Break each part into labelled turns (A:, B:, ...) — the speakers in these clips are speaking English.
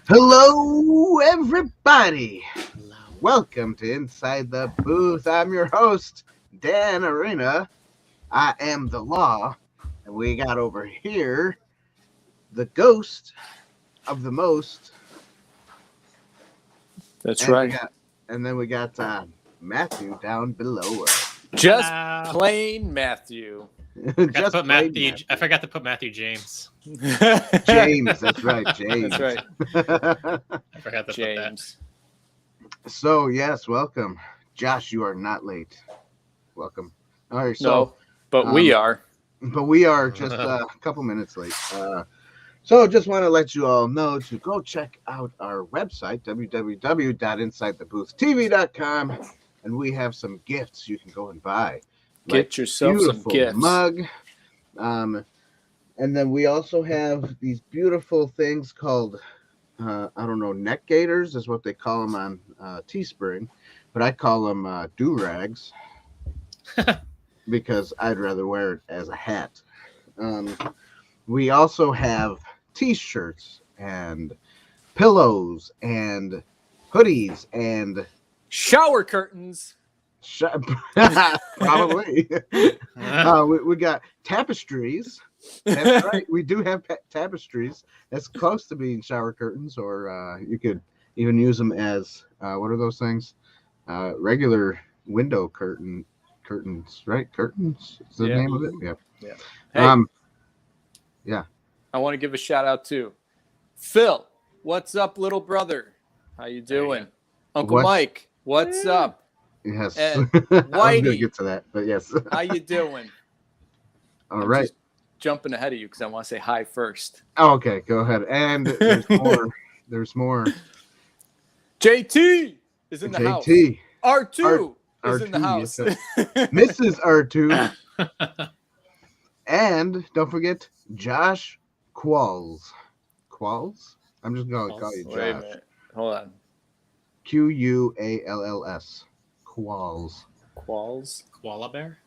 A: Hello, everybody. Welcome to Inside the Booth. I'm your host, Dan Arena. I am the law. And we got over here the ghost of the most.
B: That's
A: and
B: right.
A: Then we got Matthew down below us.
B: Just plain Matthew.
C: I forgot to put Matthew James.
A: James, that's right, James.
B: That's right.
C: I forgot to put
B: James.
A: So, yes, welcome. Josh, you are not late. Welcome. All right,
B: No, but we are.
A: But we are just a couple minutes late. So just want to let you all know to go check out our website, www.insidethebooth.tv.com, and we have some gifts you can go and buy.
B: Get yourself some gifts.
A: Mug. And then we also have these beautiful things called, neck gaiters is what they call them on Teespring, but I call them do-rags because I'd rather wear it as a hat. We also have T-shirts and pillows and hoodies and
B: shower curtains.
A: Probably. We got tapestries. That's right. We do have tapestries. That's close to being shower curtains, or you could even use them as what are those things? Regular window curtains, right? Curtains is the name of it. Yeah.
B: Hey,
A: yeah.
B: I want to give a shout out to Phil. What's up, little brother? How you doing? Uncle Mike. What's up?
A: Yes.
B: And
A: I was
B: Whitey.
A: gonna get to that, but yes.
B: How you doing?
A: All right.
B: Just jumping ahead of you because I want to say hi first.
A: Oh, okay, go ahead. And there's more. There's more.
B: JT is in the house. R2 is in the house.
A: Yes, Mrs. R2. And don't forget Josh Qualls. Qualls? I'm just going to call you Josh.
B: Wait a minute. Hold on.
A: Qualls. Qualls.
B: Qualls?
C: Koala bear?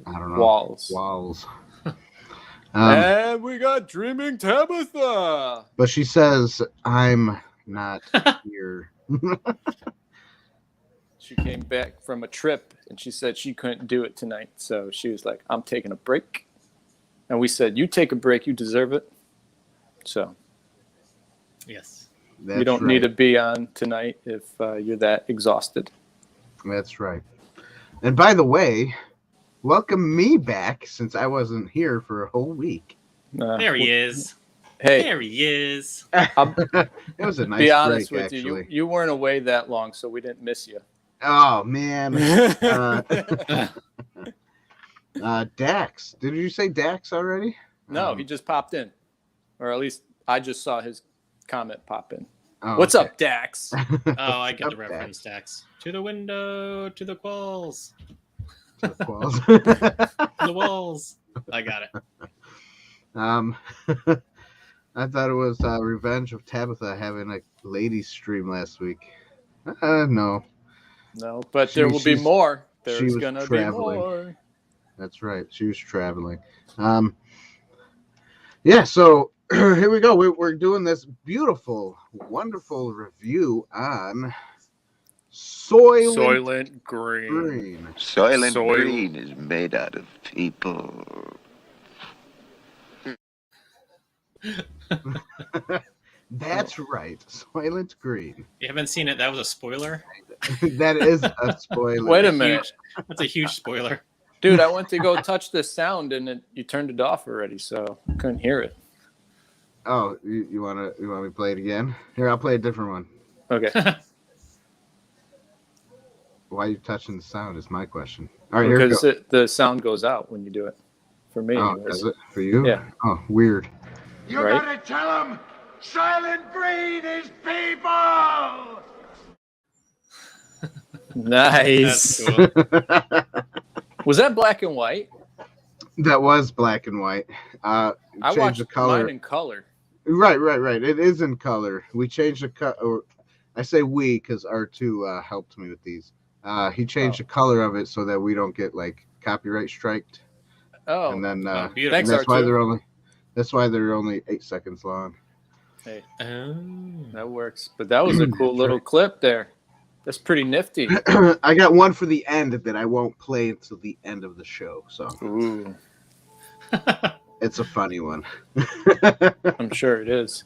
A: I don't know.
B: Qualls. And we got Dreaming Tabitha.
A: But she says, I'm not here.
B: She came back from a trip and she said she couldn't do it tonight. So she was like, I'm taking a break. And we said, you take a break. You deserve it. So.
C: Yes.
B: You don't need to be on tonight if you're that exhausted.
A: That's right. And by the way, welcome me back since I wasn't here for a whole week.
C: There he is.
B: Hey.
C: There he is.
A: It was a nice
B: be honest
A: break,
B: with
A: actually.
B: you weren't away that long, so we didn't miss you.
A: Oh, man. Dax. Did you say Dax already?
B: No, he just popped in. Or at least I just saw his comment pop in.
A: Oh,
B: What's up, Dax?
C: I get the reference, Dax. To the window, to the qualls.
A: To the qualls.
C: To the walls. I got it.
A: I thought it was Revenge of Tabitha having a ladies stream last week. No.
B: No, but there will be more. There's going to be more.
A: That's right. She was traveling. Yeah, so here we go. We're doing this beautiful, wonderful review on Soylent Green.
D: Soylent Green is made out of people.
A: That's right. Soylent Green.
C: You haven't seen it? That was a spoiler?
A: That is a spoiler.
B: Wait a minute.
C: That's a huge spoiler.
B: Dude, I went to go touch the sound and you turned it off already, so I couldn't hear it.
A: Oh, you want me to play it again? Here, I'll play a different one.
B: Okay.
A: Why are you touching the sound is my question. All right,
B: because the sound goes out when you do it. For me,
A: does it? For you?
B: Yeah.
A: Oh, weird.
D: You gotta tell them Soylent Green is people!
B: Nice.
C: That's cool.
B: Was that black and white?
A: That was black and white.
B: I watched
A: the color.
B: mine in color.
A: Right. It is in color. We changed the cut. I say we because R2 helped me with these. He changed the color of it so that we don't get like copyright striked.
B: Oh,
A: and then
B: thanks,
A: that's
B: R2.
A: why they're only 8 seconds long.
B: Hey,
C: Oh.
B: that works. But that was a cool little clip there. That's pretty nifty.
A: I got one for the end that I won't play until the end of the show. So
B: Ooh,
A: it's a funny one.
B: I'm sure it is.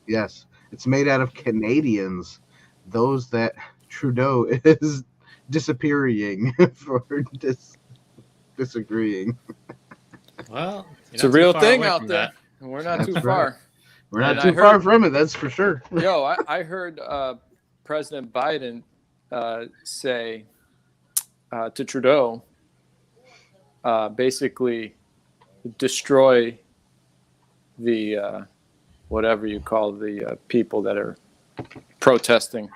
A: Yes, it's made out of Canadians, those that Trudeau is disappearing for disagreeing.
C: Well,
B: It's a real thing out there. And we're not
A: That's
B: too
A: right.
B: far.
A: We're not
B: And
A: too
B: I
A: far
B: heard-
A: from it, that's for sure.
B: Yo, I heard President Biden say to Trudeau, basically destroy the whatever you call the people that are protesting.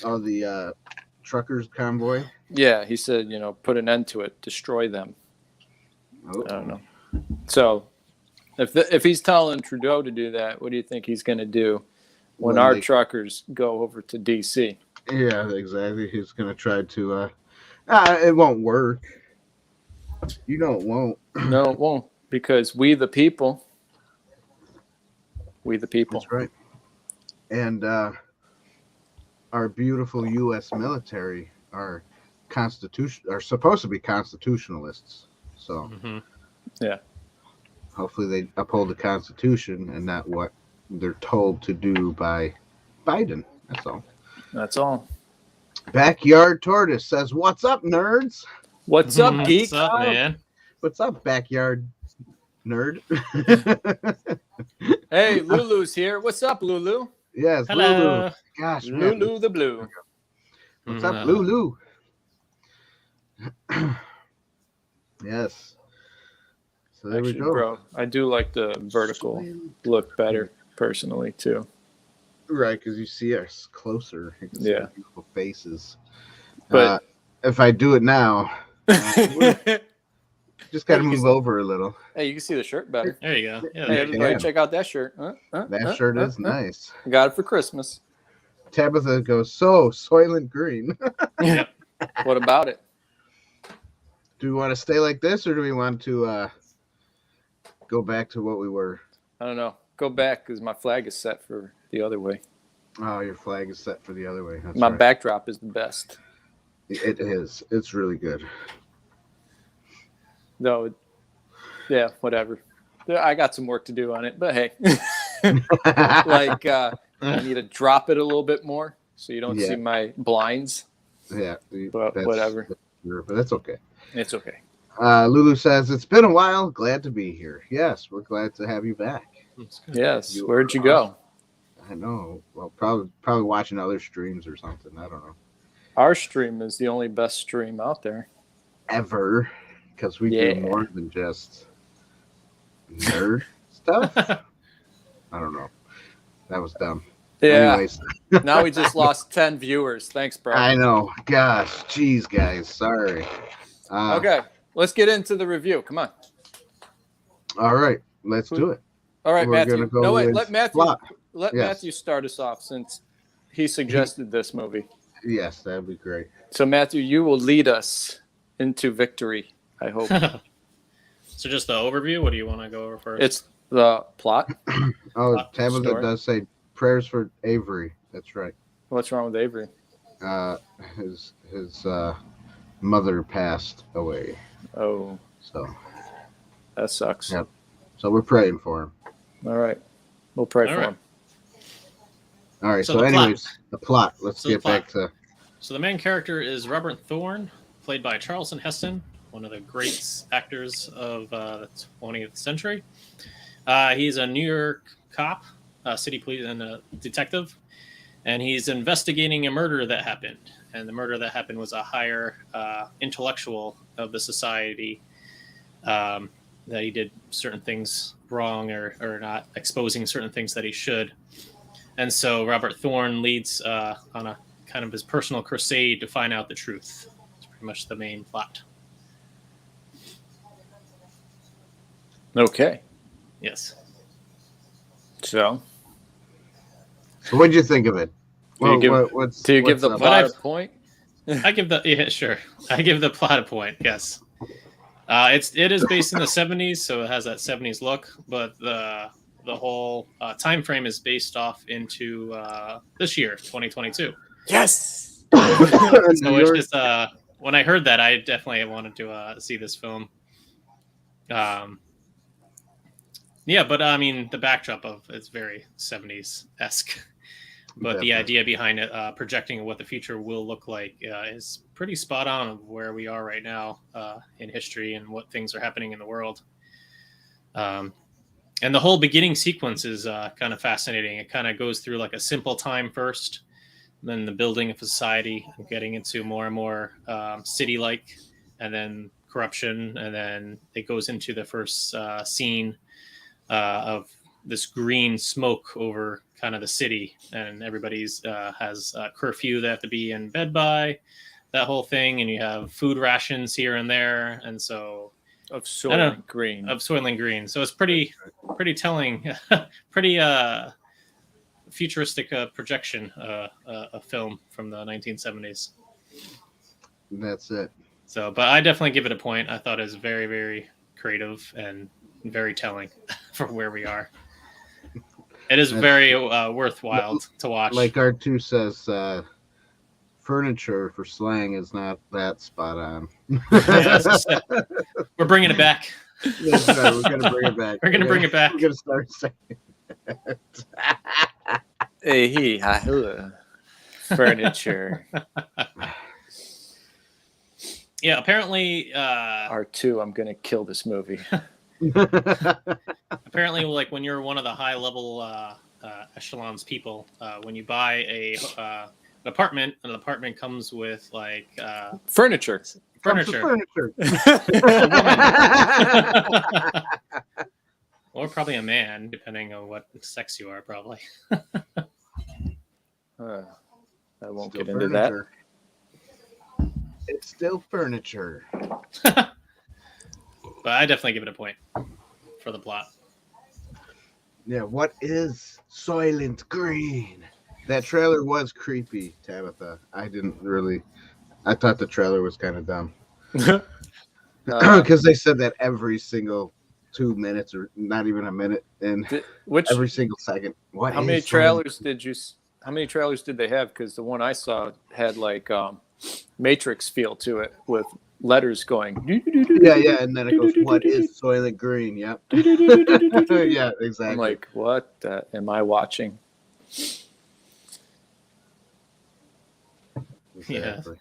A: Oh, the truckers convoy.
B: Yeah, he said, put an end to it, destroy them.
A: Oh.
B: I don't know. So if he's telling Trudeau to do that, what do you think he's going to do when our truckers go over to D.C.?
A: Yeah, exactly. He's going to try to... it won't work. You know it won't.
B: No, it won't, because we the people.
A: That's right. And our beautiful U.S. military are supposed to be constitutionalists. So
B: yeah,
A: hopefully they uphold the Constitution and not what they're told to do by Biden. That's all.
B: That's all.
A: Backyard Tortoise says, "What's up, nerds?
B: What's up, geek?
C: What's up, man?
A: What's up, backyard nerd?"
B: Hey, Lulu's here. What's up, Lulu?
A: Yes,
C: Hello.
A: Lulu. Gosh, man.
B: Lulu the Blue.
A: What's up, Lulu? Yes. So there
B: Actually,
A: we go.
B: bro, I do like the vertical look better, personally, too.
A: Right, because you see us closer. You can see our beautiful faces.
B: But
A: if I do it now, just got to move over a little.
B: Hey, you can see the shirt better.
C: There you go. Yeah,
B: Hey, everybody, check out that shirt.
A: That shirt is nice.
B: I got it for Christmas.
A: Tabitha goes, "So, Soylent Green."
C: Yep.
B: What about it?
A: Do we want to stay like this, or do we want to go back to what we were?
B: I don't know. Go back, because my flag is set for the other way.
A: Oh, your flag is set for the other way. That's
B: My
A: right.
B: backdrop is the best.
A: It is. It's really good.
B: No, yeah, whatever. I got some work to do on it, but hey. I need to drop it a little bit more so you don't see my blinds.
A: Yeah.
B: But whatever.
A: But that's okay.
B: It's okay.
A: Lulu says, "It's been a while. Glad to be here." Yes, we're glad to have you back.
B: Yes. Where'd you go?
A: I know. Well, probably watching other streams or something. I don't know.
B: Our stream is the only best stream out there.
A: Ever. Because we do more than just nerd stuff. I don't know. That was dumb.
B: Yeah.
A: Anyways.
B: Now we just lost 10 viewers. Thanks, bro.
A: I know. Gosh. Jeez, guys. Sorry.
B: Okay. Let's get into the review. Come on.
A: All right. Let's do it.
B: All right,
A: We're
B: Matthew.
A: gonna go
B: No, wait.
A: with
B: Let Matthew.
A: plot.
B: Let
A: Yes.
B: Matthew start us off since he suggested this movie.
A: Yes, that'd be great.
B: So, Matthew, you will lead us into victory, I hope.
C: So just the overview. What do you want to go over first?
B: It's the plot.
A: Oh, Tabitha
B: story.
A: does say prayers for Avery. That's right.
B: What's wrong with Avery?
A: His mother passed away.
B: Oh,
A: So
B: that sucks.
A: Yep. So we're praying for him.
B: All right. We'll pray
C: All
B: for
C: right.
B: him.
A: All right.
C: So
A: So,
C: the plot.
A: anyways, the plot. Let's
C: So the
A: get back to.
C: So the main character is Robert Thorne, played by Charlton Heston, one of the great actors of the 20th century. He's a New York cop, city police, and a detective, and he's investigating a murder that happened. And the murder that happened was a higher intellectual of the society, that he did certain things wrong or not exposing certain things that he should. And so Robert Thorne leads on a kind of his personal crusade to find out the truth. It's pretty much the main plot.
B: Okay.
C: Yes.
B: So,
A: So, what'd you think of it?
B: Do you give
A: what's
B: the
A: up?
B: plot a point?
C: I give the plot a point. Yes. It is based in the 70s, so it has that 70s look, but the the whole time frame is based off into this year, 2022.
B: Yes.
A: New
C: So it's
A: York.
C: just when I heard that, I definitely wanted to see this film. Yeah, but I mean, the backdrop of it's very 70s esque. But the idea behind it, projecting what the future will look like, is pretty spot on of where we are right now in history and what things are happening in the world. And the whole beginning sequence is kind of fascinating. It kind of goes through like a simple time first, then the building of society, and getting into more and more city-like, and then corruption, and then it goes into the first scene of this green smoke over kind of the city, and everybody's has a curfew they have to be in bed by, that whole thing, and you have food rations here and there, and so
B: Of Soylent Green.
C: of Soylent Green. So it's pretty telling, pretty futuristic projection, a film from the 1970s.
A: That's it.
C: So, but I definitely give it a point. I thought it was very, very creative and very telling for where we are. It is very worthwhile to watch.
A: Like R2 says, furniture for slang is not that spot on.
C: We're bringing it back.
A: That's right, we're gonna bring it back.
C: We're gonna bring it back.
A: We're gonna start saying it.
B: Hey, furniture.
C: Yeah, apparently
B: R2, I'm gonna kill this movie.
C: apparently, like when you're one of the high level echelons people, when you buy an apartment, an apartment comes with like
B: Furniture.
C: furniture, or probably a man, depending on what sex you are, probably.
B: I won't
A: Still
B: get into that.
A: furniture. It's still furniture.
C: But I definitely give it a point for the plot.
A: Yeah, what is Soylent Green? That trailer was creepy, Tabitha. I thought the trailer was kind of dumb. Because they said that every single 2 minutes, or not even a minute, and every single second.
B: How many trailers did they have? Because the one I saw had like Matrix feel to it with letters going.
A: Yeah, and then it goes, what is Soylent Green? Yep. Yeah, exactly.
B: I'm like, what am I watching?
A: Exactly.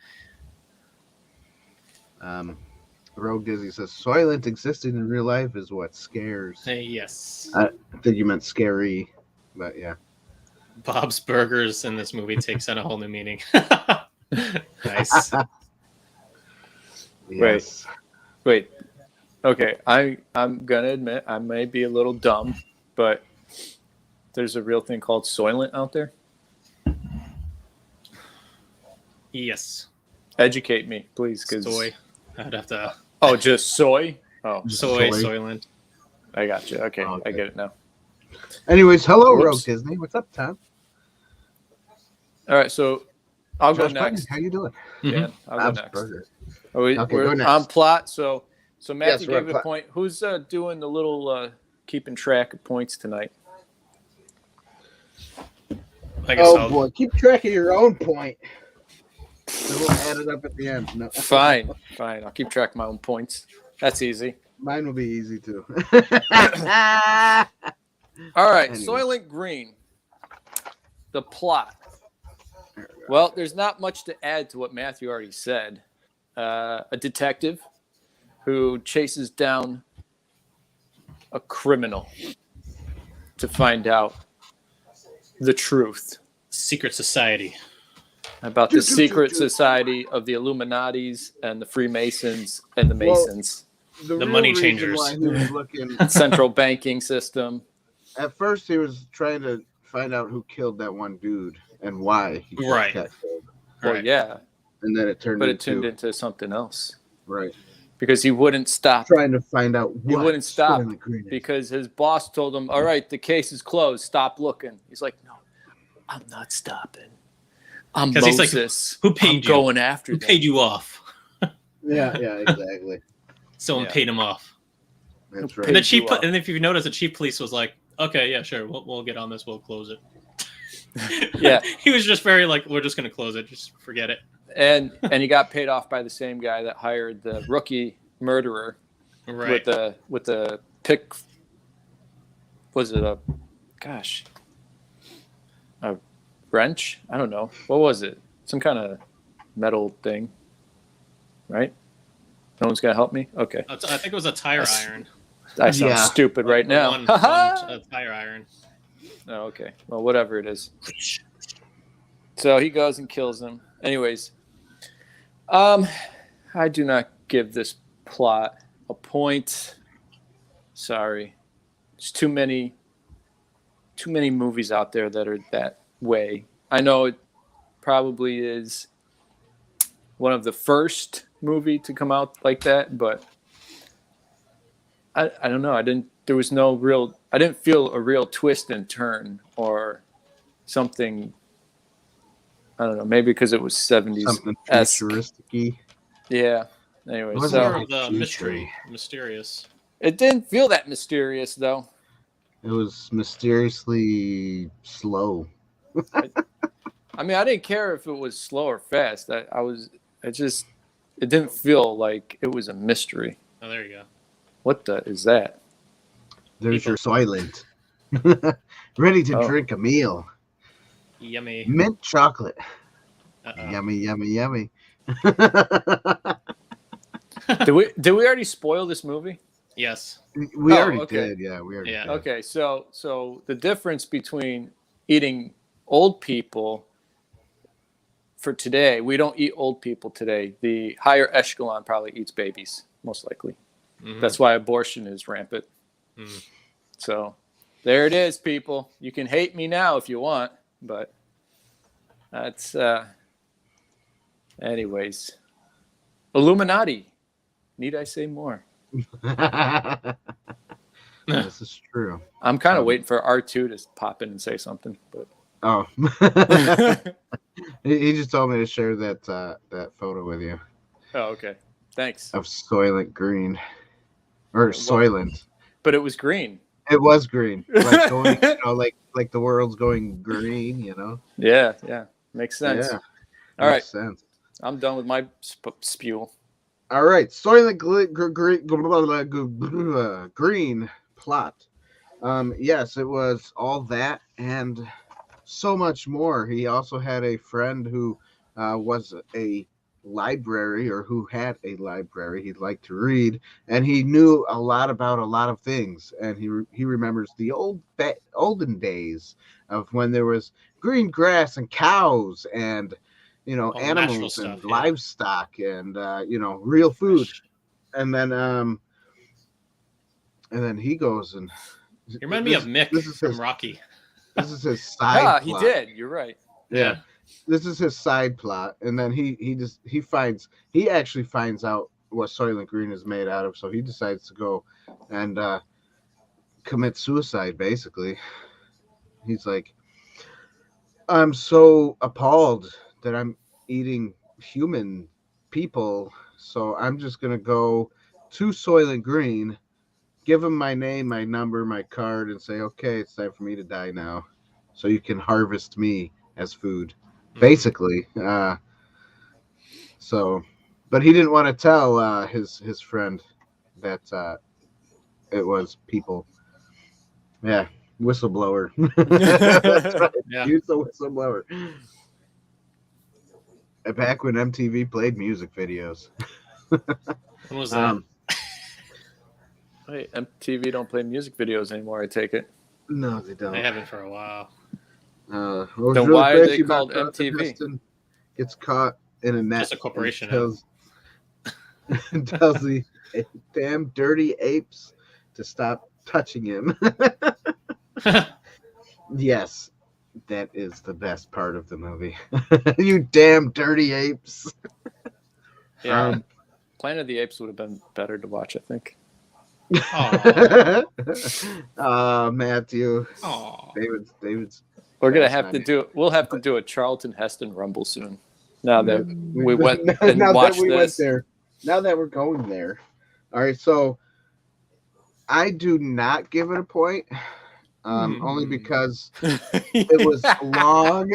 A: Rogue Dizzy says Soylent existing in real life is what scares.
C: Hey, yes.
A: I think you meant scary, but yeah.
C: Bob's Burgers in this movie takes on a whole new meaning. Nice.
A: Yes.
B: Wait. Okay, I'm gonna admit I may be a little dumb, but there's a real thing called Soylent out there.
C: Yes.
B: Educate me, please, because
C: Soy. I'd have to.
B: Oh, just soy. Oh,
C: Soy. Soylent.
B: I got you. Okay,
A: Okay.
B: I get it now.
A: Anyways, hello,
B: Whoops.
A: Rogue Disney. What's up, Tom?
B: All right, so I'll
A: Josh
B: go
A: Button,
B: next.
A: how you doing?
B: Dan, I'll go
A: Bob's
B: next.
A: Burger.
B: We're
A: go next.
B: on plot. So Matthew
A: Yes, we're on
B: gave a
A: plot.
B: point. Who's doing the little keeping track of points tonight?
C: I guess
A: Oh boy, keep track of your own point. And we'll add it up at the end. No.
B: Fine. I'll keep track of my own points. That's easy.
A: Mine will be easy too.
B: All right,
A: Anyway.
B: Soylent Green. The plot. Well, there's not much to add to what Matthew already said. A detective who chases down a criminal to find out the truth
C: Secret society.
B: about the secret society of the Illuminatis and the Freemasons and the Masons.
C: The
A: real
C: money
A: reason
C: changers.
A: why he was looking,
B: Central banking system.
A: at first, he was trying to find out who killed that one dude and why he
C: Right.
A: got killed.
B: Well,
C: Right.
B: yeah,
A: And then it turned
B: but it
A: into
B: turned into something else
A: right.
B: because he wouldn't stop.
A: Trying to find out
B: He
A: what
B: wouldn't stop
A: Soylent Green is.
B: because his boss told him, all right, the case is closed. Stop looking. He's like, no, I'm not stopping. I'm
C: 'Cause he's like,
B: Moses.
C: who paid
B: I'm
C: you?
B: going after
C: Who
B: them.
C: paid you off?
A: Yeah, exactly.
C: Someone
B: Yeah.
C: paid him off.
A: That's
B: Paid
A: right.
C: And the
B: you
C: chief,
B: off.
C: and if you notice, the chief police was like, Okay, yeah, sure. We'll get on this. We'll close it.
B: Yeah.
C: He was just very like, we're just gonna close it. Just forget it.
B: And he got paid off by the same guy that hired the rookie murderer
C: Right.
B: with the pick. Was it a wrench? I don't know. What was it? Some kind of metal thing, right? No one's gonna help me. Okay.
C: I think it was a tire iron.
B: I sound
A: Yeah.
B: stupid right now.
C: One tire iron.
B: Oh, okay. Well, whatever it is. So he goes and kills him. Anyways, I do not give this plot a point. Sorry. There's too many movies out there that are that way. I know it probably is one of the first movie to come out like that, but I don't know. I didn't feel a real twist and turn or something. I don't know. Maybe because it was 70s.
A: Something futuristic-y.
B: Yeah. Anyway,
A: What was
C: More
A: that?
C: of the
A: Mystery.
C: mysterious.
B: it didn't feel that mysterious though.
A: It was mysteriously slow.
B: I mean, I didn't care if it was slow or fast. It didn't feel like it was a mystery.
C: Oh, there you go.
B: What the is that?
A: There's your Soylent. Ready to
B: Oh.
A: drink a meal.
C: Yummy.
A: Mint chocolate.
C: Uh-oh.
A: Yummy, yummy, yummy.
B: Did we already spoil this movie?
C: Yes.
A: We
B: Oh,
A: already
B: okay.
A: did. Yeah, we already
C: Yeah.
A: did.
B: Okay, so the difference between eating old people for today, we don't eat old people today. The higher echelon probably eats babies, most likely.
C: Mhm.
B: That's why abortion is rampant.
C: Mhm.
B: So there it is, people. You can hate me now if you want, but that's anyways. Illuminati. Need I say more?
A: This is true.
B: I'm kind of waiting for R2 to pop in and say something, but
A: Oh, he just told me to share that photo with you
B: oh, okay. Thanks.
A: of Soylent Green or Soylent.
B: But it was green.
A: It was green, like going, like the world's going green.
B: Yeah. Makes sense.
A: Yeah,
B: All right.
A: makes sense.
B: I'm done with my spew.
A: All right, Soylent Green plot. Yes, it was all that and so much more. He also had a friend who was a library, or who had a library. He liked to read, and he knew a lot about a lot of things. And he remembers the olden days of when there was green grass and cows and
C: All the natural
A: animals
C: stuff,
A: and
C: yeah.
A: livestock and real food. And then he goes and
C: You remind me of Mick
A: this is
C: from
A: his-
C: Rocky.
A: This is his side
B: Ah,
A: plot.
B: he did. You're right.
A: Yeah. This is his side plot, and then he actually finds out what Soylent Green is made out of, so he decides to go and commit suicide. Basically, he's like, I'm so appalled that I'm eating human people, so I'm just gonna go to Soylent Green, give him my name, my number, my card, and say, okay, it's time for me to die now, so you can harvest me as food. Basically, but he didn't want to tell his friend that it was people. Yeah, whistleblower. That's right.
C: Yeah.
A: He's the whistleblower. Back when MTV played music videos.
C: When was that?
B: Wait, MTV don't play music videos anymore, I take it.
A: No, they don't.
C: They haven't for a while.
A: What was
B: Then
A: really
B: why are they
A: crazy about
B: called
A: Jonathan
B: MTV?
A: Heston gets caught in a net.
C: Just a corporation
A: and tells the damn dirty apes to stop touching him. Yes, that is the best part of the movie. You damn dirty apes.
B: Yeah. Planet of the Apes would have been better to watch, I think.
A: Matthew.
C: Aw.
A: David's.
B: We're gonna
A: That's
B: have
A: not
B: to
A: it.
B: do. We'll have to do a Charlton Heston rumble soon. Now that
A: We
B: we went and
A: now
B: watched
A: that we went
B: this.
A: there. Now that we're going there. All right, so I do not give it a point. only because it was long,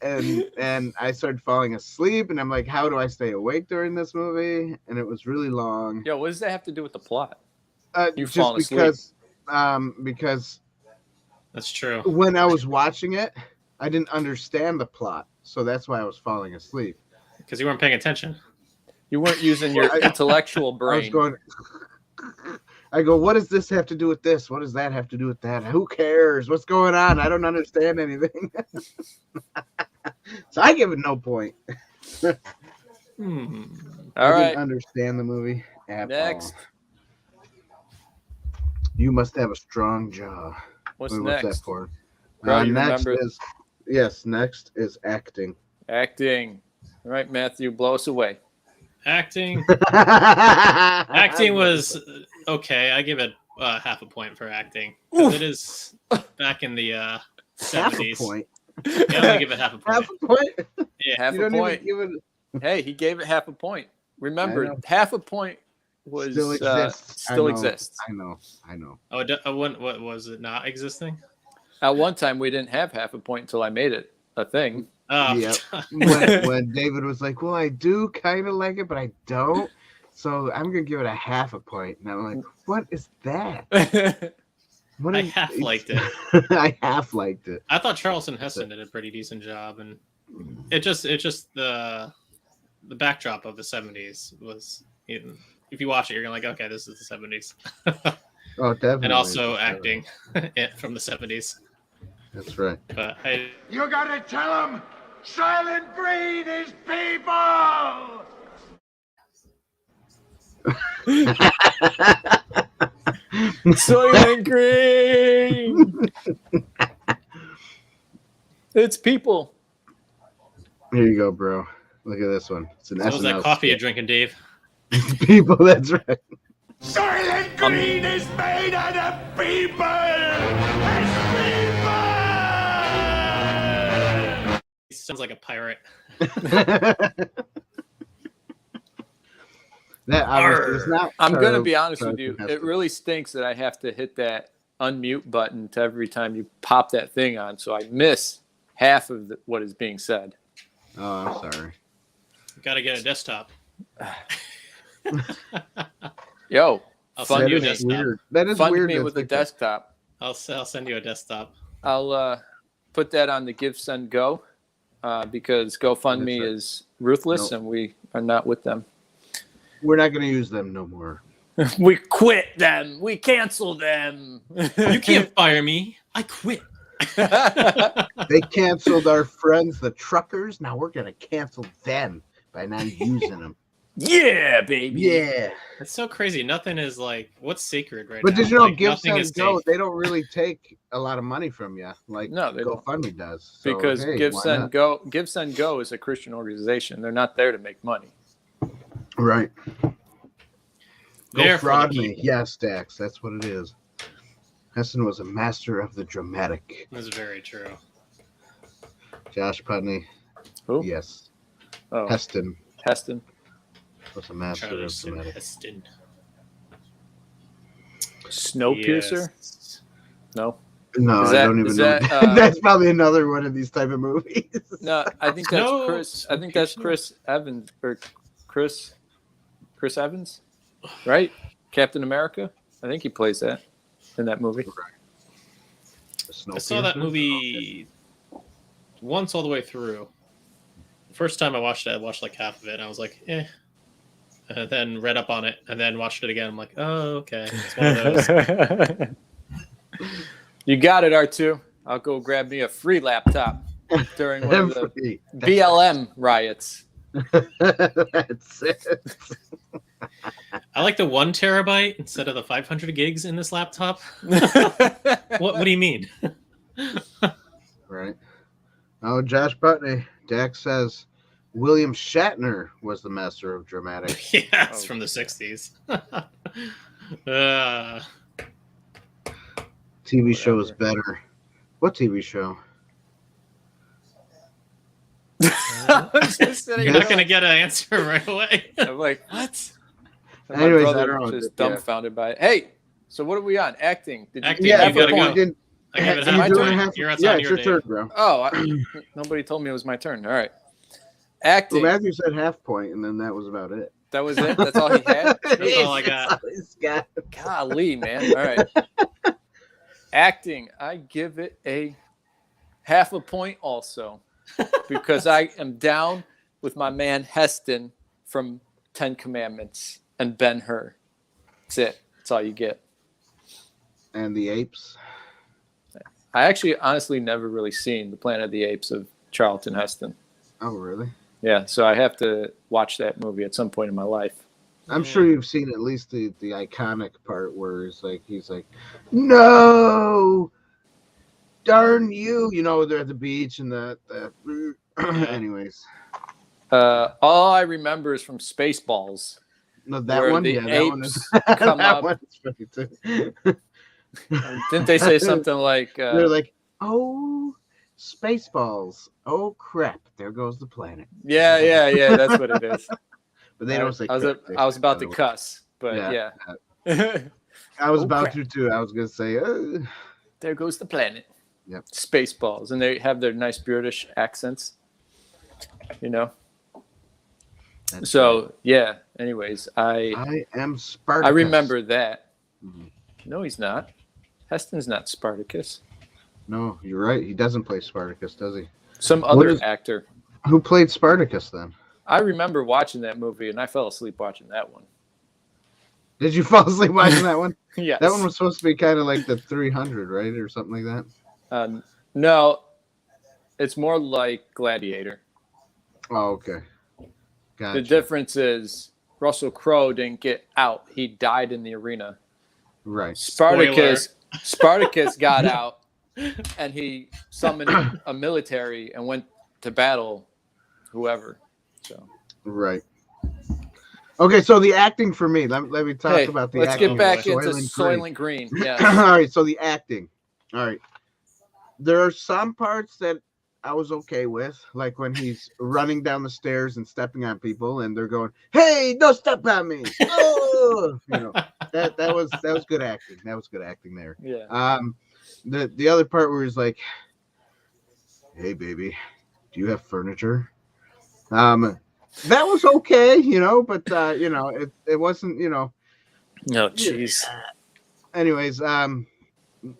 A: and I started falling asleep, and I'm like, how do I stay awake during this movie? And it was really long.
B: Yo, what does that have to do with the plot? You've
A: Just
B: fallen asleep.
A: because
C: That's true.
A: when I was watching it, I didn't understand the plot, so that's why I was falling asleep.
C: Because you weren't paying attention.
B: You weren't using your intellectual brain.
A: I go, what does this have to do with this? What does that have to do with that? Who cares? What's going on? I don't understand anything. So I give it no point.
B: All
A: I
B: right.
A: didn't understand the movie at
B: Next.
A: all. You must have a strong jaw.
B: What's
A: Wait,
B: next?
A: What's that for?
B: Bro, you
A: next
B: remember-
A: next is acting.
B: Acting. All right, Matthew, blow us away.
C: Acting. Acting was okay. I give it half a point for acting. 'Cause it is back in the 70s.
A: Half a point.
C: Yeah, I'm gonna give it half a point.
A: Half a point.
C: Yeah.
B: Half
A: You
B: a
A: don't
B: point.
A: even give it.
B: Hey, he gave it half a point.
A: I
B: Remember,
A: know.
B: half a point was
A: Still exists.
B: still
A: I know.
B: exists.
A: I know.
C: Oh, what was it not existing?
B: At one time, we didn't have half a point until I made it a thing.
C: Oh,
A: Yep. when David was like, well, I do kind of like it, but I don't. So I'm going to give it a half a point. And I'm like, what is that? What
C: I
A: is-
C: half liked it.
A: I half liked it.
C: I thought Charleston Heston did a pretty decent job, and it just the backdrop of the 70s was. If you watch it, you're like, okay, this is the 70s.
A: Oh, definitely.
C: And also acting from the 70s.
A: That's right.
C: But
D: You gotta tell him Soylent Green is people!
B: Soylent Green! It's people.
A: Here you go, bro. Look at this one. It's an
C: what was that
A: SNL
C: coffee you're
A: skit.
C: drinking, Dave?
A: People, that's right.
D: Soylent Green is made out of people! It's people!
C: He sounds like a pirate.
A: That obviously is not.
B: I'm going to
A: Charles-
B: be honest with you.
A: Charleston
B: It really stinks that I have to hit that unmute button to every time you pop that thing on. So I miss half of what is being said.
A: Heston. Oh, I'm sorry.
C: Got to get a desktop.
B: Yo,
C: I'll
B: fund
C: send you a
A: That is
C: desktop.
A: weird. That is
B: fund
A: weird.
B: me
A: that's
B: with a
A: like that.
B: desktop.
C: I'll send you a desktop.
B: I'll put that on the Give, Send, Go because GoFundMe
A: That's right.
B: is ruthless
A: Nope.
B: and we are not with them.
A: We're not going to use them no more.
B: We quit them. We cancel them.
C: You can't fire me. I quit.
A: They canceled our friends, the truckers. Now we're going to cancel them by not using them.
B: Yeah, baby.
A: Yeah.
C: It's so crazy. Nothing is like what's sacred right
A: But
C: now.
A: did you know
C: Like,
A: Give,
C: nothing
A: Send,
C: is
A: Go,
C: safe.
A: they don't really take a lot of money from you like
B: No, they don't.
A: GoFundMe does. So,
B: Because
A: hey,
B: Give,
A: why
B: Send,
A: not?
B: Go. Give, Send, Go is a Christian organization. They're not there to make money.
A: Right.
C: There
A: Go
C: for
A: fraud
C: the
A: me.
C: people.
A: Yes, Dax. That's what it is. Heston was a master of the dramatic.
C: That's very true.
A: Josh Putney.
B: Who?
A: Yes.
B: Oh,
A: Heston
B: Heston.
A: was a master of
C: Charleston
A: dramatic.
C: Heston.
B: Snowpiercer?
C: Yes.
B: No.
A: No,
B: Is
A: I
B: that-
A: don't even
B: is
A: know.
B: that,
A: That's probably another one of these type of movies.
B: No, I think that's
C: No,
B: Chris. I think that's
C: Snowpiercer?
B: Chris Evans or Chris Evans, right? Captain America. I think he plays that in that movie.
C: I saw that
A: Snowpiercer?
C: movie once all the way through. The first time I watched it, I watched like half of it, and I was like, eh. And then read up on it, and then watched it again. I'm like, oh, okay. It's one of those.
B: You got it, R2. I'll go grab me a free laptop during one of the
A: Free.
B: BLM riots.
A: That's it.
C: I like the 1 terabyte instead of the 500 gigs in this laptop. What do you mean?
A: Right. Oh, Josh Putney. Dax says William Shatner was the master of dramatic.
C: Yeah, it's
B: Oh,
C: from the
B: okay.
C: 60s.
A: TV show is better. What TV show?
B: I was just sitting
C: You're
B: there
C: not going to get an answer right away.
B: I'm like, what? And
A: Anyways,
B: my
A: I
B: brother
A: don't know.
B: just
A: Yeah.
B: dumbfounded by it. Hey, so what are we on? Acting. Did you
C: Acting,
B: give
C: you
B: half a
C: gotta
B: point?
C: go. I give it
B: Is it
C: half
B: my
C: a
B: turn?
C: point. You're
A: yeah,
C: outside
A: it's
C: your
A: your
C: day.
A: turn, bro.
B: Oh, nobody told me it was my turn. All right.
A: Well,
B: Acting.
A: Matthew said half point, and then that was about it.
B: That was it? That's all he had?
C: That's all I got.
A: That's all he's got.
B: Golly, man. All right. Acting. I give it a half a point also because I am down with my man Heston from 10 Commandments and Ben-Hur. That's it. That's all you get.
A: And the apes.
B: I actually honestly never really seen The Planet of the Apes of Charlton Heston.
A: Oh, really?
B: Yeah, so I have to watch that movie at some point in my life.
A: I'm sure you've seen at least the iconic part where he's like, no, darn you. You know, they're at the beach and the anyways.
B: All I remember is from Spaceballs.
A: No, that
B: where
A: one,
B: the
A: yeah, that one
B: apes
A: is
B: come
A: that
B: up.
A: one is funny too.
B: Didn't they say something like
A: They're like, oh, Spaceballs. Oh crap, there goes the planet.
B: yeah, that's what it is.
A: But they don't say
B: I
A: crap.
B: was about to cuss, but yeah.
A: I was
B: Oh,
A: about
B: crap.
A: to too. I was gonna say
B: There goes the planet.
A: Yep.
B: Spaceballs. And they have their nice British accents. You know?
A: that's
B: So
A: right.
B: yeah, anyways,
A: I am Spartacus.
B: I remember that.
A: Mhm.
B: No, he's not. Heston's not Spartacus.
A: No, you're right. He doesn't play Spartacus, does he?
B: Some
A: What
B: other
A: is-
B: actor.
A: Who played Spartacus then?
B: I remember watching that movie and I fell asleep watching that one.
A: Did you fall asleep watching that one?
B: Yes.
A: That one was supposed to be kind of like the 300, right, or something like that.
B: No, it's more like Gladiator.
A: Oh, okay. Gotcha.
B: The difference is Russell Crowe didn't get out. He died in the arena.
A: Right.
B: Spartacus got out and he summoned a military and went to battle whoever. So
A: Right. Okay, so the acting for me. Let me talk
B: hey,
A: about the
B: let's
A: acting.
B: get back
A: of
B: into
A: Soylent Green.
B: Soylent Green. Yeah.
A: All right, so the acting. All right. There are some parts that I was okay with, like when he's running down the stairs and stepping on people, and they're going, "Hey, don't step on me!" Oh, you know, that was good acting. That was good acting there.
B: Yeah.
A: The other part where he's like, "Hey, baby, do you have furniture?" That was okay, you know, but you know, it wasn't, you know.
B: No, jeez.
A: Anyways,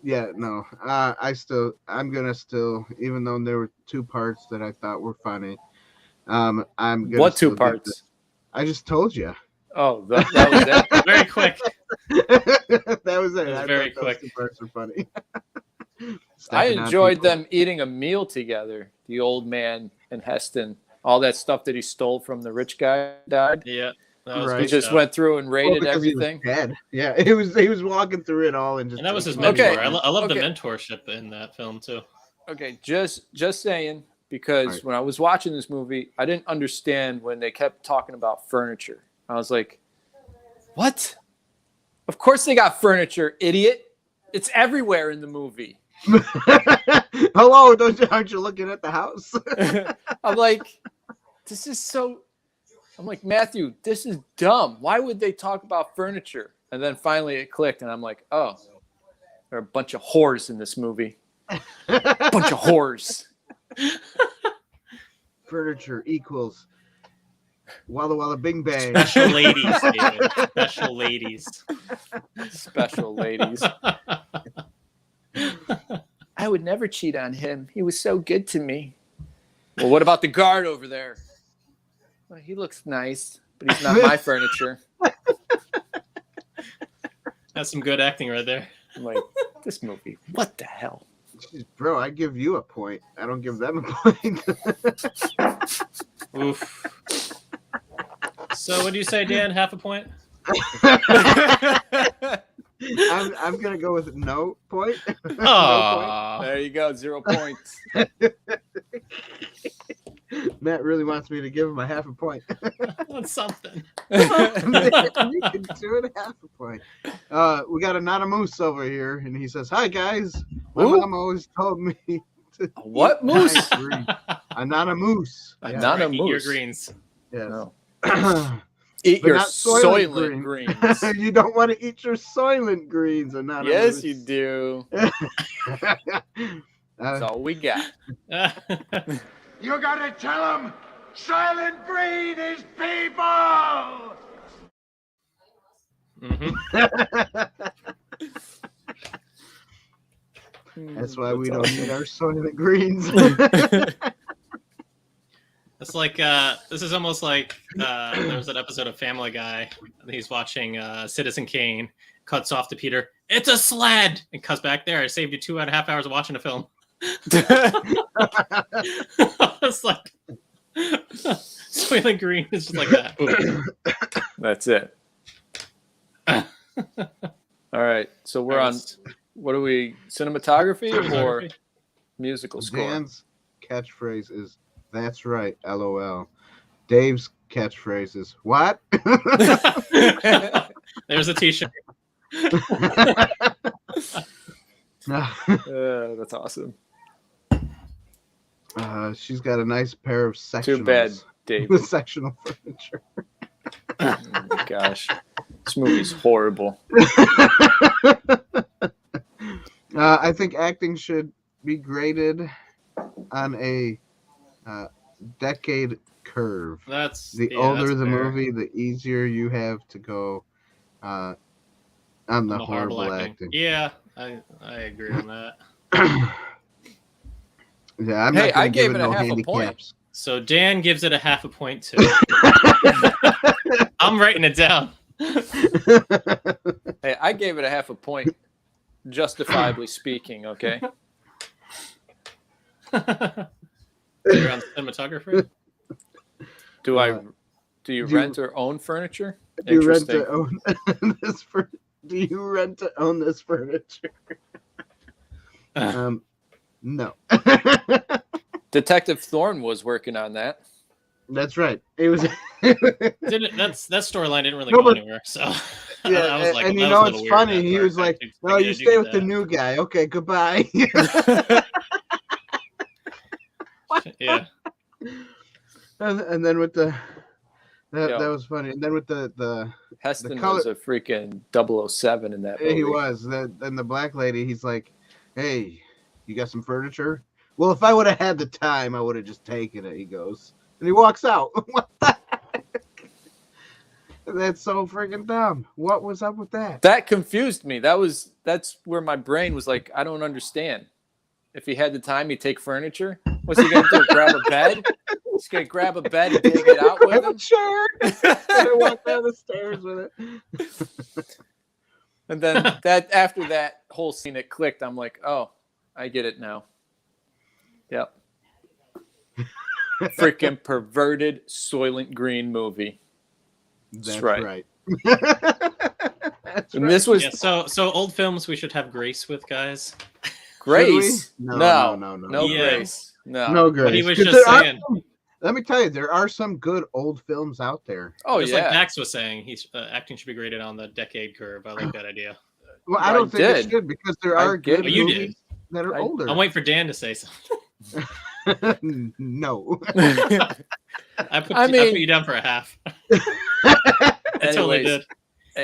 A: yeah, no, I'm gonna still, even though there were two parts that I thought were funny, I'm gonna.
B: What two
A: still give
B: parts?
A: I just told you.
B: Oh, that was it.
C: Very quick.
A: That was it.
C: It was
A: I
C: very
A: thought those
C: quick.
A: two parts were funny.
B: I
A: Stepping on
B: enjoyed
A: people.
B: them eating a meal together. The old man and Heston. All that stuff that he stole from the rich guy died.
C: Yeah. That was
A: Right.
B: He
C: good
B: just
C: stuff.
B: went through and
A: Well,
B: rated
A: because he was
B: everything.
A: dead. Yeah, he was walking through it all and just.
C: And that was his
A: taking
C: mentor.
B: Okay.
C: I love the
B: Okay.
C: mentorship in that film too.
B: Okay, just saying, because
A: Right.
B: when I was watching this movie, I didn't understand when they kept talking about furniture. I was like, what? Of course they got furniture, idiot. It's everywhere in the movie.
A: Hello, aren't you looking at the house?
B: I'm like, this is so. I'm like, Matthew, this is dumb. Why would they talk about furniture? And then finally it clicked, and I'm like, oh, there are a bunch of whores in this movie. Bunch of whores.
A: Furniture equals Walla Walla Bing Bang.
C: Special ladies, David. Special ladies.
B: Special ladies. I would never cheat on him. He was so good to me. Well, what about the guard over there? Well, he looks nice, but he's not my furniture.
C: That's some good acting right there.
B: I'm like, this movie, what the hell?
A: Jeez, bro, I give you a point. I don't give them a point.
C: Oof. So what do you say, Dan? Half a point?
A: I'm gonna go with no point.
C: Aw.
B: There you go, 0 points.
A: Matt really wants me to give him a half a point.
C: That's something.
A: You can do it half a point. We got Anonymous over here, and he says, "Hi guys, my
B: Who?
A: mom always told me to
B: What
A: eat
B: moose?
A: nice green." Anonymous.
B: Anonymous.
C: Eat your greens.
A: Yes.
B: No. Eat
A: but
B: your
A: not Soylent
B: Soylent
A: Green.
B: Greens.
A: You don't want to eat your Soylent Greens, Anonymous.
B: Yes, you do. That's all we got.
D: You gotta tell them Soylent Green is people!
A: That's why we don't need our Soylent Greens.
C: It's like this is almost like there was an episode of Family Guy. He's watching Citizen Kane. Cuts off to Peter. It's a sled, and cuts back there. I saved you 2.5 hours of watching a film. It's like Soylent Green is just like that.
B: That's it. All right, so we're on. What are we? Cinematography or musical score?
A: Dan's catchphrase is "That's right, LOL." Dave's catchphrase is "What?"
C: There's a T-shirt.
B: That's awesome.
A: She's got a nice pair of sectionals.
B: Too bad, Dave.
A: With sectional furniture.
B: Oh my gosh, this movie's horrible.
A: I think acting should be graded on a decade curve.
C: That's
A: the older the movie, the easier you have to go on the horrible acting.
C: Yeah, I agree on that.
A: Yeah, I'm
B: Hey,
A: not gonna
B: I gave
A: give
B: it a
A: no
B: half a
A: handicaps.
C: point. So Dan gives it a 0.5 point too. I'm writing it down.
B: Hey, I gave it a 0.5 point. Justifiably speaking, okay.
C: You're on cinematography.
B: Do you rent or own furniture?
A: Do you rent to own this Do you rent to own this furniture? No.
B: Detective Thorne was working on that.
A: That's right. It was.
C: That storyline didn't really go anywhere. So
A: yeah,
C: I was like,
A: and you know it's funny. He was like, "No, you stay with the new guy." Okay, goodbye.
C: Yeah.
A: And then with the that was funny. And then with the
B: Heston
A: color,
B: was a freaking 007 in that movie.
A: He was. Then the black lady, he's like, "Hey, you got some furniture?" Well, if I would have had the time, I would have just taken it. He goes, and he walks out. What the heck? That's so freaking dumb. What was up with that?
B: That confused me. That's where my brain was like, I don't understand. If he had the time, he'd take furniture. What's he gonna do? Grab a bed? He's gonna grab a bed and take it out with him.
A: Sure. And walk down the stairs with it.
B: And then after that whole scene, it clicked. I'm like, oh, I get it now. Yep. Freaking perverted Soylent Green movie.
A: That's right. That's
B: and
A: right.
B: this was
C: so old films we should have grace with, guys.
B: Grace.
A: No,
B: Grace.
A: No grace.
C: What he was just saying.
A: Let me tell you, there are some good old films out there.
C: Oh, just like Max was saying, he's acting should be graded on the decade curve. I like that idea.
A: Well, I don't think it should, because there are good movies that are older.
C: I'm waiting for Dan to say something.
A: No.
C: I put you down for a half. I totally did.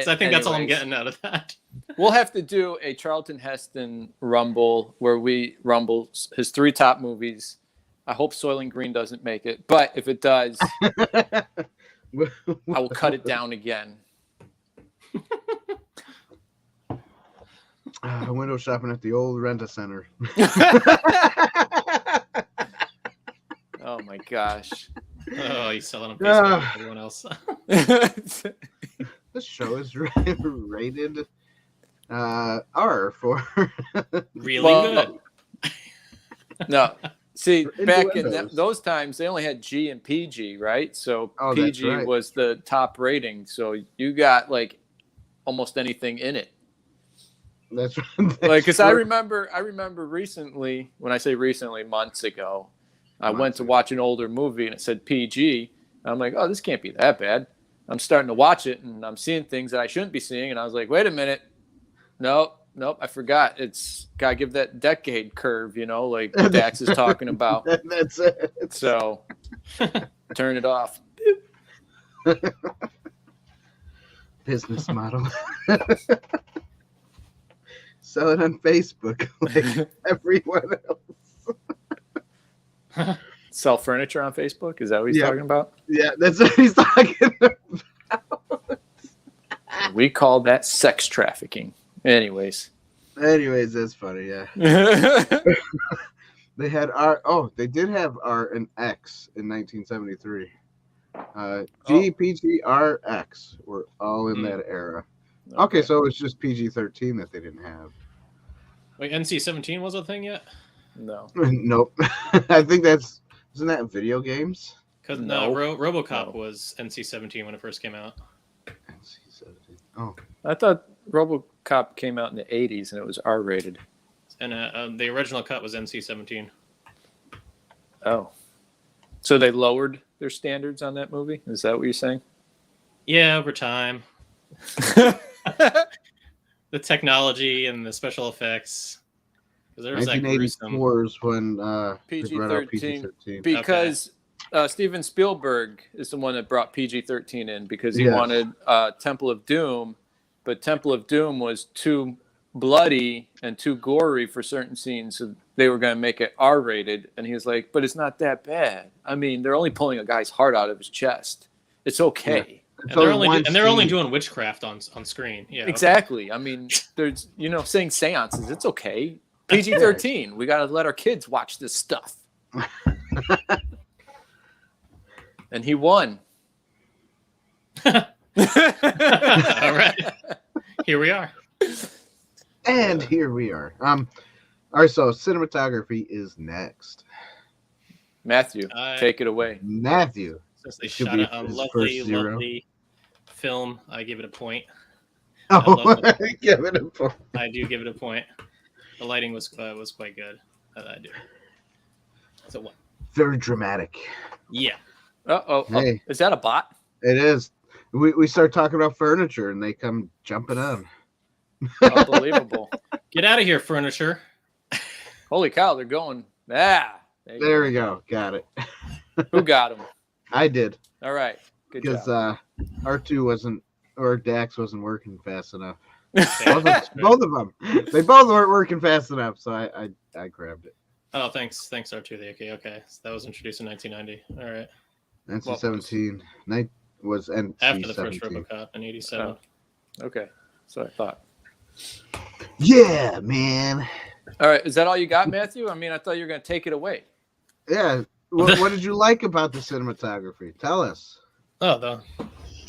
C: So I think that's all I'm getting out of that.
B: We'll have to do a Charlton Heston rumble where we rumble his 3 top movies. I hope Soylent Green doesn't make it, but if it does, I will cut it down again.
A: Window shopping at the old rent-a-center.
B: Oh my gosh.
C: Oh, he's selling a piece of everyone else.
A: This show is rated R for
C: really good.
B: No. See, back in those times, they only had G and PG, right? So PG was the top rating. So you got like almost anything in it.
A: That's right.
B: Like, because I remember recently, when I say recently, months ago, I went to watch an older movie and it said PG. I'm like, oh, this can't be that bad. I'm starting to watch it and I'm seeing things that I shouldn't be seeing. And I was like, wait a minute. Nope, I forgot. It's got to give that decade curve, like Dax is talking about.
A: That's it.
B: So turn it off.
A: business model. Sell it on Facebook like everyone else.
B: Sell furniture on Facebook? Is that what he's
A: Yeah.
B: talking about?
A: Yeah, that's what he's talking about.
B: We call that sex trafficking. Anyways.
A: Anyways, that's funny, yeah. They had they did have R and X in 1973. G, PG, R, X were all in that era. Okay, so it was just PG-13 that they didn't have.
C: Wait, NC-17 was a thing yet?
B: No.
A: Nope. I think isn't that in video games?
C: Because
B: No.
C: RoboCop was NC-17 when it first came out.
A: NC-17. Oh.
B: I thought RoboCop came out in the 80s and it was R-rated.
C: And the original cut was NC-17.
B: Oh. So they lowered their standards on that movie? Is that what you're saying?
C: Yeah, over time. The technology and the special effects. There was
A: 1984 is when
B: PG-13.
A: PG-13.
B: Because Steven Spielberg is the one that brought PG-13 in because he
A: Yes.
B: wanted Temple of Doom, but Temple of Doom was too bloody and too gory for certain scenes, so they were going to make it R-rated, and he was like, but it's not that bad. I mean, they're only pulling a guy's heart out of his chest. It's okay.
C: And they're only doing witchcraft on screen. Yeah,
B: exactly. Okay. I mean, there's saying seances. It's okay. PG-13. We got to let our kids watch this stuff. And he won.
C: All right. Here we are.
A: And here we are. All right, so cinematography is next.
B: Matthew, take it away.
A: Matthew.
C: Since they shot a lovely film, I give it a point.
A: Oh, give it a point.
C: I do give it a point. The lighting was quite good. I do. So what?
A: Very dramatic.
C: Yeah.
A: Hey.
B: Is that a bot?
A: It is. We start talking about furniture and they come jumping on.
B: Unbelievable.
C: Get out of here, furniture.
B: Holy cow, they're going. Ah.
A: There we go. Got it.
B: Who got him?
A: I did.
B: All right. Good job.
A: Because R2 wasn't, or Dax wasn't working fast enough. both of them. They both weren't working fast enough, so I grabbed it.
C: Oh, thanks, R2. Okay. So that was introduced in 1990. All right.
A: NC-17. Was NC-17.
C: After the first RoboCop in '87.
B: Oh. Okay. So I thought.
A: Yeah, man.
B: All right. Is that all you got, Matthew? I mean, I thought you were going to take it away.
A: Yeah. What did you like about the cinematography? Tell us.
C: Oh, the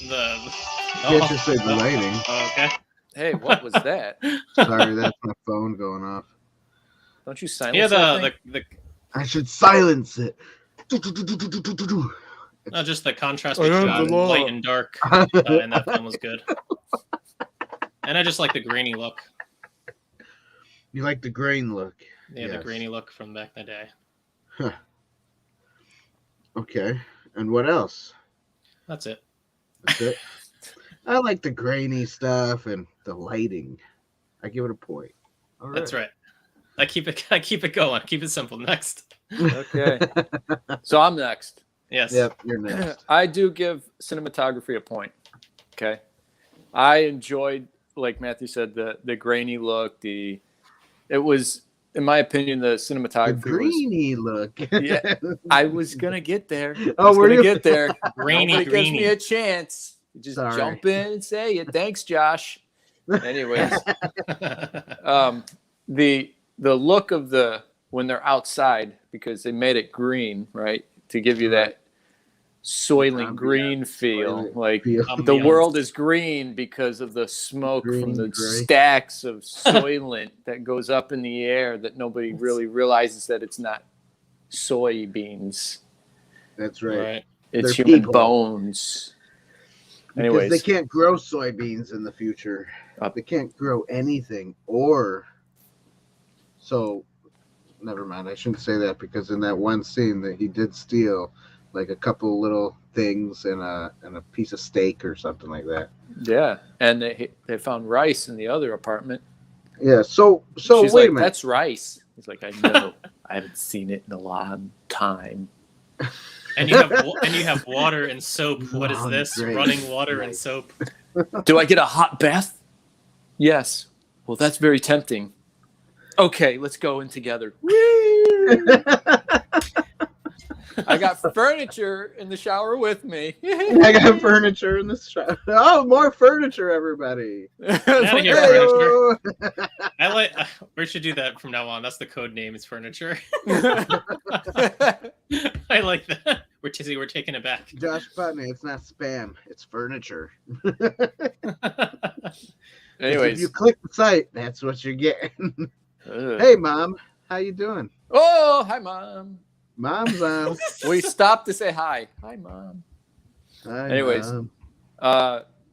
A: Can't just say the lighting.
C: Okay.
B: Hey, what was that?
A: Sorry, that's my phone going off.
B: Don't you silence
C: the
A: I should silence it.
C: No, just the contrast between light and dark in that film was good. And I just like the grainy look.
A: You like the grain look?
C: Yeah, yes. The grainy look from back in the day.
A: Huh. Okay. And what else?
C: That's it.
A: That's it. I like the grainy stuff and the lighting. I give it a point.
C: All right. That's right. I keep it going. Keep it simple. Next.
B: Okay. So I'm next.
C: Yes.
A: Yep, you're next.
B: I do give cinematography a point. Okay. I enjoyed, like Matthew said, the grainy look. It was, in my opinion, the cinematography.
A: The grainy look.
B: Yeah, I was gonna get there.
A: Oh, we're
B: gonna get there.
C: Grainy.
B: Gives me a chance. Just jump in and say it. Thanks, Josh. Anyways, the look of when they're outside, because they made it green, right, to give you that Soylent Green feel. The world is green because of the smoke from the stacks of Soylent that goes up in the air that nobody really realizes that it's not soybeans.
A: That's right.
B: It's human bones. Anyways,
A: because they can't grow soybeans in the future. They can't grow anything, so never mind. I shouldn't say that, because in that one scene that he did steal like a couple little things and a piece of steak or something like that.
B: Yeah, and they found rice in the other apartment.
A: Yeah. So
B: she's
A: wait
B: like,
A: a minute.
B: That's rice. He's like, I know. I haven't seen it in a long time.
C: And you have water and soap. What is this? Running water and soap.
B: Do I get a hot bath? Yes. Well, that's very tempting. Okay, let's go in together. I got furniture in the shower with me.
A: I got furniture in the shower. Oh, more furniture, everybody.
C: Get out of here,
A: Hey-o.
C: furniture. I like. We should do that from now on. That's the code name. Is furniture. I like that. We're taking it back.
A: Josh Putney, it's not spam. It's furniture.
B: Anyways,
A: if you click the site, that's what you're getting. Hey, Mom. How you doing?
B: Oh, hi, Mom.
A: Mom's on.
B: We stopped to say hi. Hi, Mom.
A: Hi,
B: Anyways,
A: Mom.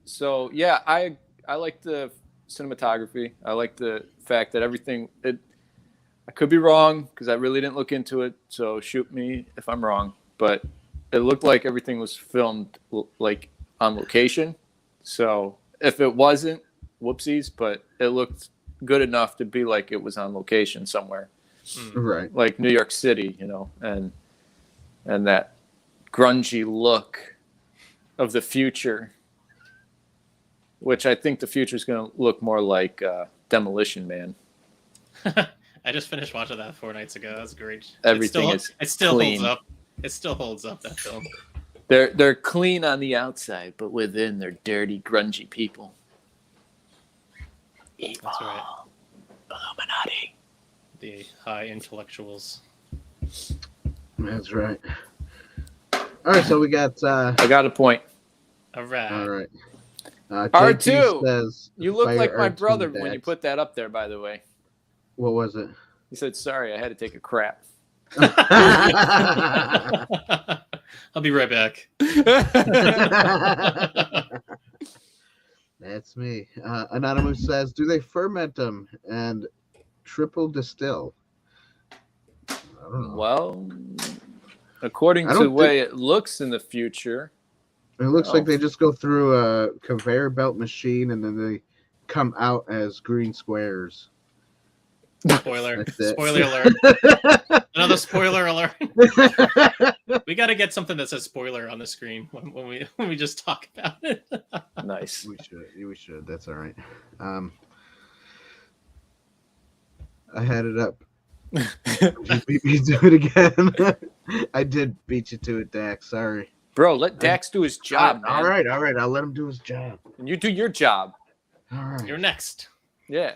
B: so yeah, I like the cinematography. I like the fact that everything. I could be wrong because I really didn't look into it. So shoot me if I'm wrong. But it looked like everything was filmed like on location. So if it wasn't, whoopsies. But it looked good enough to be like it was on location somewhere.
A: Right.
B: Like New York City, you know, and that grungy look of the future, which I think the future is going to look more like Demolition Man.
C: I just finished watching that 4 nights ago. That's great.
B: Everything
C: it still
B: clean.
C: holds up. It still holds up, that film.
B: They're clean on the outside, but within they're dirty, grungy people. Evil.
C: That's right.
B: Illuminati.
C: The high intellectuals.
A: That's right. All right, so we got.
B: I got a point.
C: All right.
A: All right.
B: R2
A: JT says,
B: You look
A: fire
B: like my
A: R2
B: brother when you
A: Dax.
B: put that up there, by the way.
A: What was it?
B: He said, sorry, I had to take a crap.
C: I'll be right back.
A: That's me. Anonymous says, do they ferment them and triple distill? I don't know.
B: Well, according
A: I
B: to
A: don't
B: the way it looks in the future,
A: It looks
B: Oh.
A: like they just go through a conveyor belt machine and then they come out as green squares.
C: Spoiler.
A: That's it.
C: Spoiler alert. Another spoiler alert. We got to get something that says spoiler on the screen when we just talk about it.
B: nice.
A: We should. That's all right. I had it up. You beat me to it again. I did beat you to it, Dax. Sorry.
B: Bro, let Dax do his job, man.
A: All right. I'll let him do his job.
B: And you do your job.
A: All right.
C: You're next.
B: Yeah.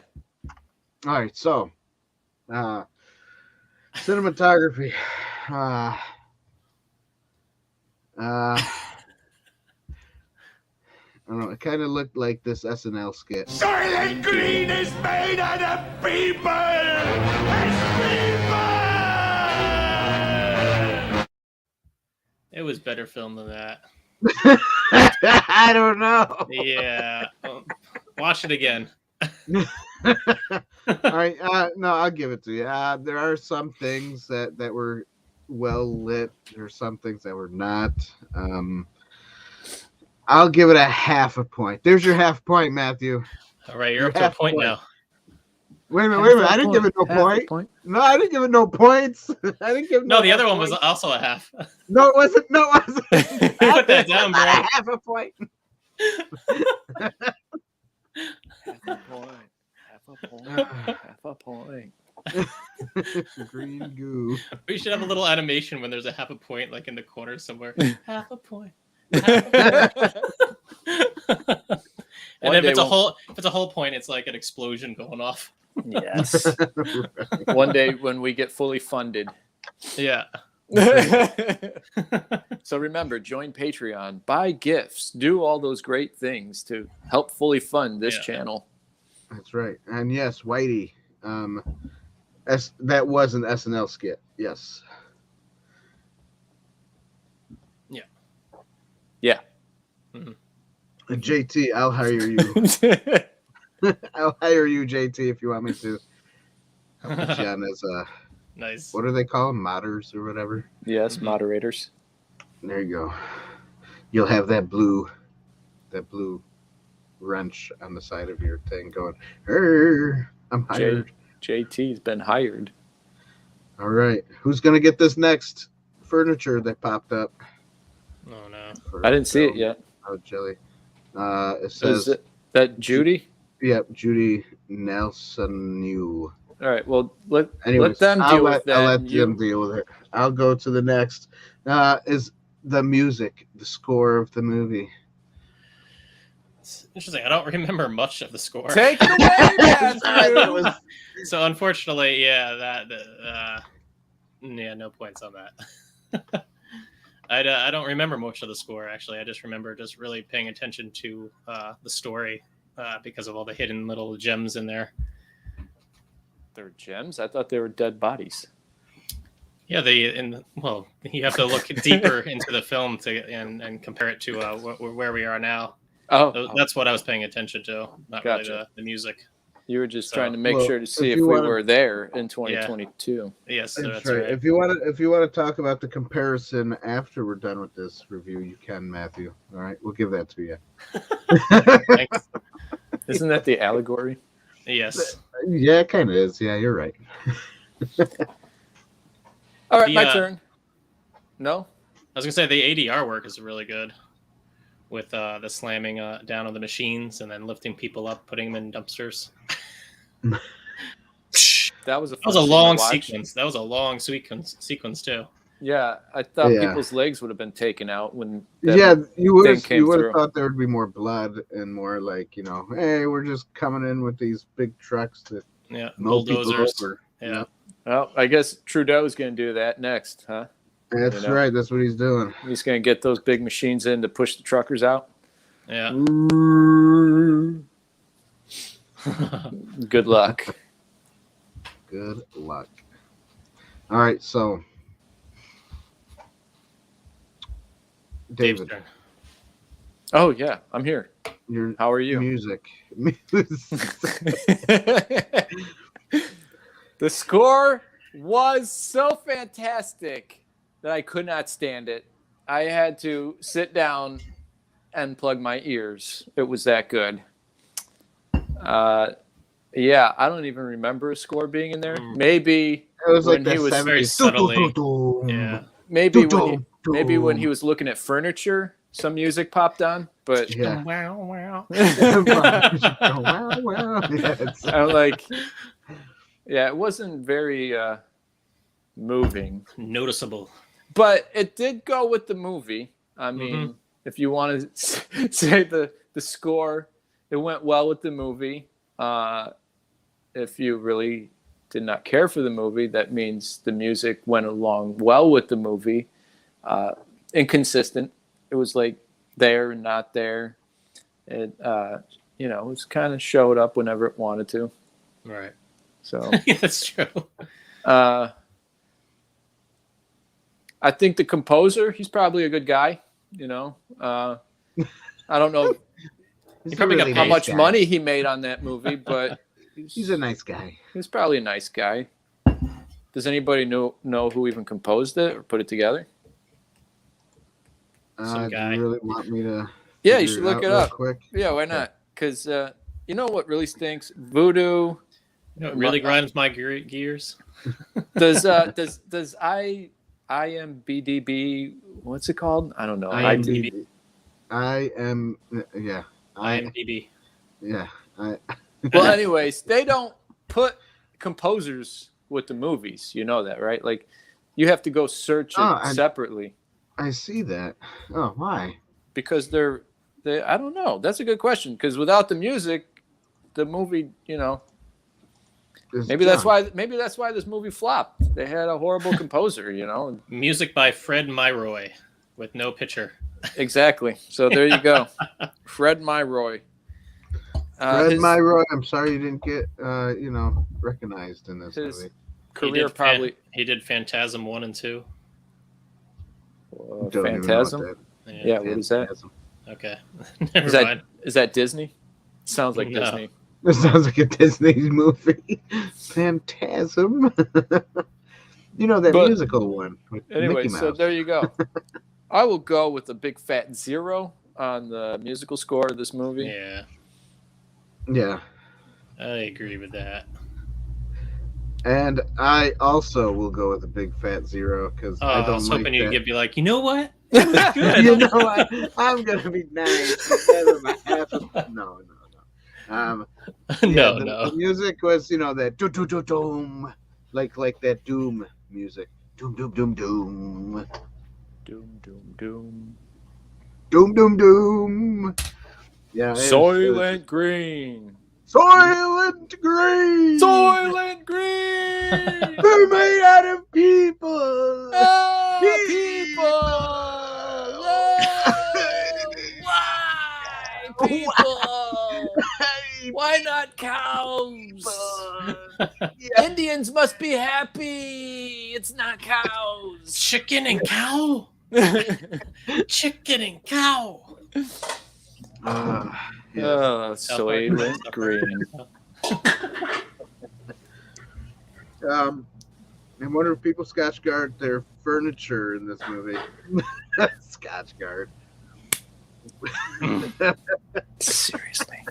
A: All right. So, cinematography. I don't know. It kind of looked like this SNL skit.
D: Soylent Green is made out of people! It's people!
C: It was better film than that.
A: I don't know.
C: Yeah. Watch it again.
A: All right. No, I'll give it to you. There are some things that were well lit. There are some things that were not. I'll give it a half a point. There's your half point, Matthew.
C: All right, you're up to a point now.
A: Wait a minute. I didn't give it no point. No, I didn't give it no points. I didn't give
C: No, the
A: half
C: other one was
A: points.
C: also a half.
A: No, it wasn't. No, it wasn't.
C: Put that down, bro.
A: Not a half a point.
B: Half a point.
A: Green goo.
C: We should have a little animation when there's a half a point, like in the corner somewhere. Half a point.
B: One
C: And if
B: day
C: it's a whole point, it's like an explosion going off.
B: Yes. One day when we get fully funded.
C: Yeah.
B: So remember, join Patreon, buy gifts, do all those great things to help fully fund this channel.
A: That's right. And yes, Whitey. That was an SNL skit. Yes.
B: Yeah.
C: Mm-hmm.
A: And JT, I'll hire you. I'll hire you, JT, if you want me to. I'll put you on as
C: Nice.
A: what do they call them? Modders or whatever.
B: Yes, moderators.
A: There you go. You'll have that blue wrench on the side of your thing going, I'm hired.
B: JT's been hired.
A: All right. Who's going to get this next furniture that popped up?
C: Oh no.
B: I didn't see it yet.
A: Oh, jelly. It says
B: that Judy?
A: Yep, Judy Nelson. You.
B: All right. Well, let
A: Anyways,
B: them deal with that.
A: I'll let
B: and
A: them deal with it. I'll go to the next. Is the music, the score of the movie?
C: It's interesting. I don't remember much of the score.
B: Take it away, Matthew.
C: So unfortunately, yeah, no points on that. I don't remember much of the score, actually. I just remember just really paying attention to the story because of all the hidden little gems in there.
B: They're gems? I thought they were dead bodies.
C: Yeah, you have to look deeper into the film and compare it to where we are now.
B: Oh,
C: that's what I was paying attention to, not
B: gotcha.
C: really the music.
B: You were just trying to make sure to see if
A: we
B: were there in 2022.
C: Yeah. Yes, that's
A: right.
C: right.
A: If you want to talk about the comparison after we're done with this review, you can, Matthew. All right, we'll give that to you.
C: Thanks.
B: Isn't that the allegory?
C: Yes.
A: Yeah, it kind of is. Yeah, you're right.
B: All right, my turn. No?
C: I was going to say the ADR work is really good with the slamming down on the machines and then lifting people up, putting them in dumpsters.
B: That was
C: a long sequence. That was a long sequence too.
B: Yeah, I thought people's legs would have been taken out when
A: you would have
B: through.
A: thought there would be more blood and more like, hey, we're just coming in with these big trucks that
C: bulldozers. Yeah.
B: Well, I guess Trudeau's going to do that next, huh?
A: That's right. That's what he's doing.
B: He's going to get those big machines in to push the truckers out.
C: Yeah.
B: Good luck.
A: Good luck. All right, so David.
B: Oh yeah, I'm here. How are you?
A: Music.
B: The score was so fantastic that I could not stand it. I had to sit down and plug my ears. It was that good. Yeah, I don't even remember a score being in there. Maybe
A: it was
B: when
A: like
B: he was
C: very subtly.
B: Yeah. Maybe when he was looking at furniture, some music popped on. But
A: yeah.
C: Wow.
B: I'm like, yeah, it wasn't very moving,
C: noticeable.
B: But it did go with the movie. I mean, if you want to say the score, it went well with the movie. If you really did not care for the movie, that means the music went along well with the movie. Inconsistent. It was like there and not there. It it was kind of showed up whenever it wanted to.
C: Right.
B: So
C: yeah, that's true.
B: I think the composer, he's probably a good guy. I don't know
C: he probably got
B: how much money he made on that movie, but
A: he's a nice guy.
B: He's probably a nice guy. Does anybody know who even composed it or put it together?
C: Some guy.
A: Do you really want me to?
B: Yeah, you should look it up.
A: Quick?
B: Yeah, why not? Because you know what really stinks? Voodoo.
C: It really grinds my gears.
B: Does IMBDB, what's it called? I don't know.
C: IMDb.
A: IMDb. Yeah.
B: Well, anyways, they don't put composers with the movies. You know that, right? Like, you have to go search it separately.
A: I see that. Oh, why?
B: Because they I don't know. That's a good question. Because without the music, the movie, maybe that's why this movie flopped. They had a horrible composer,
C: Music by Fred Myroy with no picture.
B: Exactly. So there you go. Fred Myroy.
A: Myroy, I'm sorry you didn't get recognized in this movie.
B: Career
C: he did Phantasm 1 and 2.
B: Phantasm? Yeah, what is that?
C: Okay.
B: Is that Disney? Sounds like Disney.
A: It sounds like a Disney movie. Phantasm. Musical one.
B: Anyway, so there you go. I will go with a big fat 0 on the musical score of this movie.
C: Yeah.
A: Yeah.
C: I agree with that.
A: And I also will go with a big fat 0 because I don't
C: was hoping you'd be like, you know what? Good.
A: You know what? I'm gonna be nice. No.
C: No,
A: The music was, that doom, like that Doom music. Doom.
B: Doom, doom, doom.
A: Doom. Yeah.
B: Soylent Green.
A: Soylent Green.
B: Soylent Green.
A: They're made out of people.
B: Ah, people. Why people? Why not cows? Indians must be happy. It's not cows.
C: Chicken and cow. Chicken and cow.
B: Soylent Green.
A: I wonder if people Scotch guard their furniture in this movie. Scotch guard.
B: Seriously.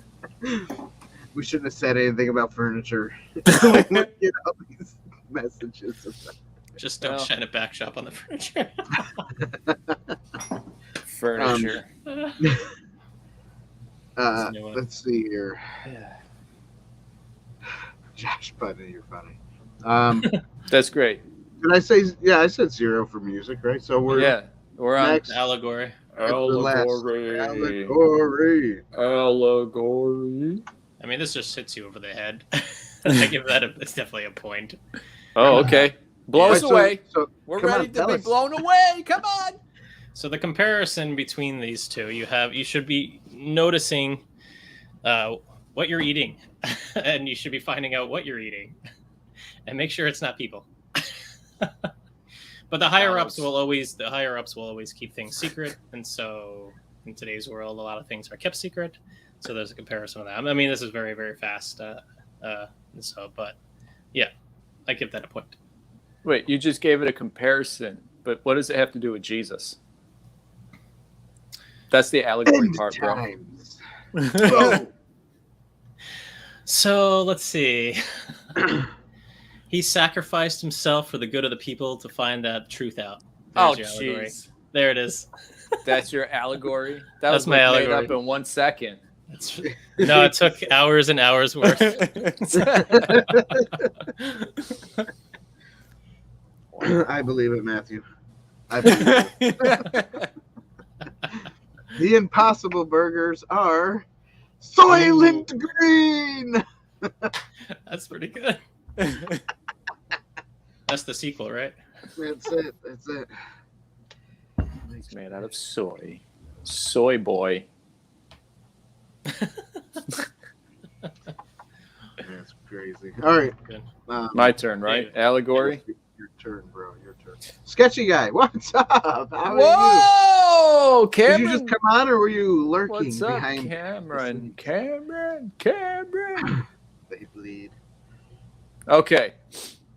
A: We shouldn't have said anything about furniture. Get all these messages.
C: Just don't shine a back shop on the furniture.
B: Furniture.
A: Let's see here.
B: Yeah.
A: Josh Putney, you're funny.
B: That's great.
A: Did I say? Yeah, I said 0 for music, right? So we're
B: We're on
A: next.
C: Allegory.
B: Allegory.
C: I mean, this just hits you over the head. I give that it's definitely a point.
B: Oh, okay. Blow us away.
A: So
B: We're
A: come
B: ready
A: on,
B: to
A: tell
B: be
A: us.
B: blown away. Come on.
C: So the comparison between these two, you should be noticing what you're eating, and you should be finding out what you're eating, and make sure it's not people. But the higher ups will always keep things secret, and so in today's world, a lot of things are kept secret. So there's a comparison of that. I mean, this is very, very fast. But yeah, I give that a point.
B: Wait, you just gave it a comparison, but what does it have to do with Jesus? That's the allegory part, bro.
A: Times.
C: So let's see. He sacrificed himself for the good of the people to find that truth out. There's your allegory.
B: Jeez.
C: There it is.
B: That's your allegory?
C: That's
B: was
C: my
B: made
C: allegory.
B: up in 1 second.
C: No, it took hours and hours worth.
A: I believe it, Matthew. I believe it. The Impossible Burgers are Soylent Green.
C: That's pretty good. That's the sequel, right?
A: That's it.
B: It's made out of soy. Soy boy.
A: That's crazy. All right.
C: Good.
B: My turn, right?
C: Yeah.
B: Allegory?
A: Your turn, bro. Your turn. Sketchy guy, what's up? How are
B: Whoa!
A: you? Did
B: Cameron!
A: you just come on, or were you lurking
B: What's up,
A: behind
B: Cameron? Cameron!
A: They bleed.
B: Okay,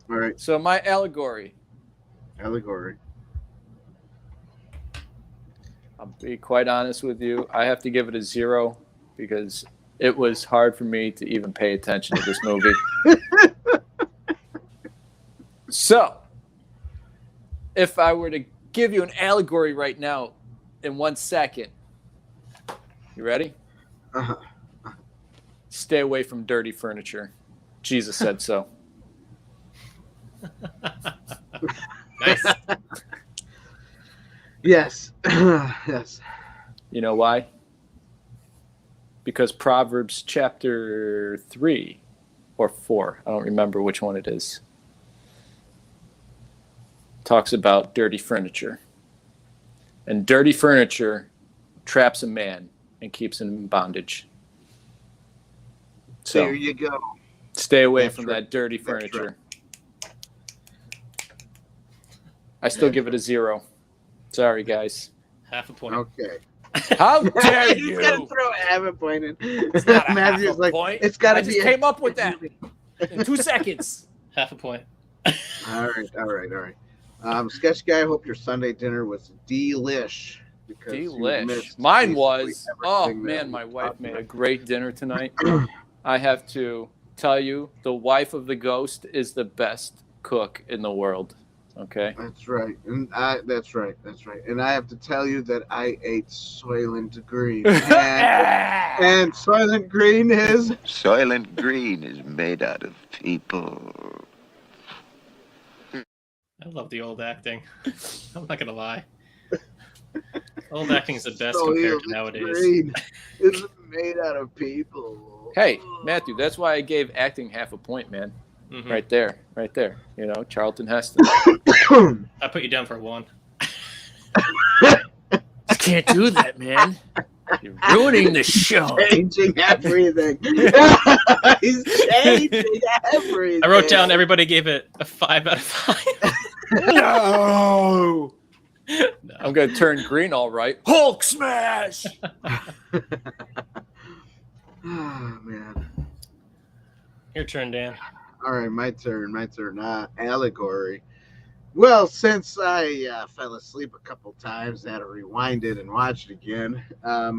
A: All right.
B: so my allegory.
A: Allegory.
B: I'll be quite honest with you. I have to give it a 0 because it was hard for me to even pay attention to this movie. So, if I were to give you an allegory right now in 1 second, you ready?
A: Uh-huh.
B: Stay away from dirty furniture. Jesus said so.
C: Nice.
A: Yes. Yes.
B: You know why? Because Proverbs chapter 3 or 4, I don't remember which one it is, talks about dirty furniture. And dirty furniture traps a man and keeps him in bondage. So
A: There you go.
B: stay away
A: That's
B: from
A: right.
B: that dirty
A: That's
B: furniture. I still give it a 0. Sorry, guys.
C: Half a point.
A: Okay.
B: How dare
A: He's
B: you?
A: gonna throw half a point in.
B: It's not a
A: Matthew's
B: half a
A: like,
B: point.
A: it's gotta
B: I
A: be.
B: just came up with that in 2 seconds.
C: Half a point.
A: All right. Sketch guy, I hope your Sunday dinner was delish. Because you
B: Delish.
A: missed
B: Mine
A: basically
B: was. Oh
A: everything that
B: man,
A: we
B: my wife
A: talked
B: made a
A: about.
B: great dinner tonight. I have to tell you, the wife of the ghost is the best cook in the world. Okay.
A: That's right. And that's right. And I have to tell you that I ate Soylent Green. And Soylent Green is
E: Soylent Green is made out of people.
C: I love the old acting. I'm not gonna lie. Old acting is the best
A: Soylent
C: compared to nowadays.
A: Green is made out of people.
B: Hey, Matthew, that's why I gave acting half a point, man.
C: Mhm.
B: Right there. You know, Charlton Heston.
C: I put you down for 1.
B: I can't do that, man. You're ruining the show.
A: Changing everything. He's changing everything.
C: I wrote down everybody gave it a 5 out of 5.
B: No.
C: No.
B: I'm gonna turn green, all right. Hulk smash.
A: Oh, man.
C: Your turn, Dan.
A: All right, my turn. Allegory. Well, since I fell asleep a couple times, I had to rewind it and watch it again. I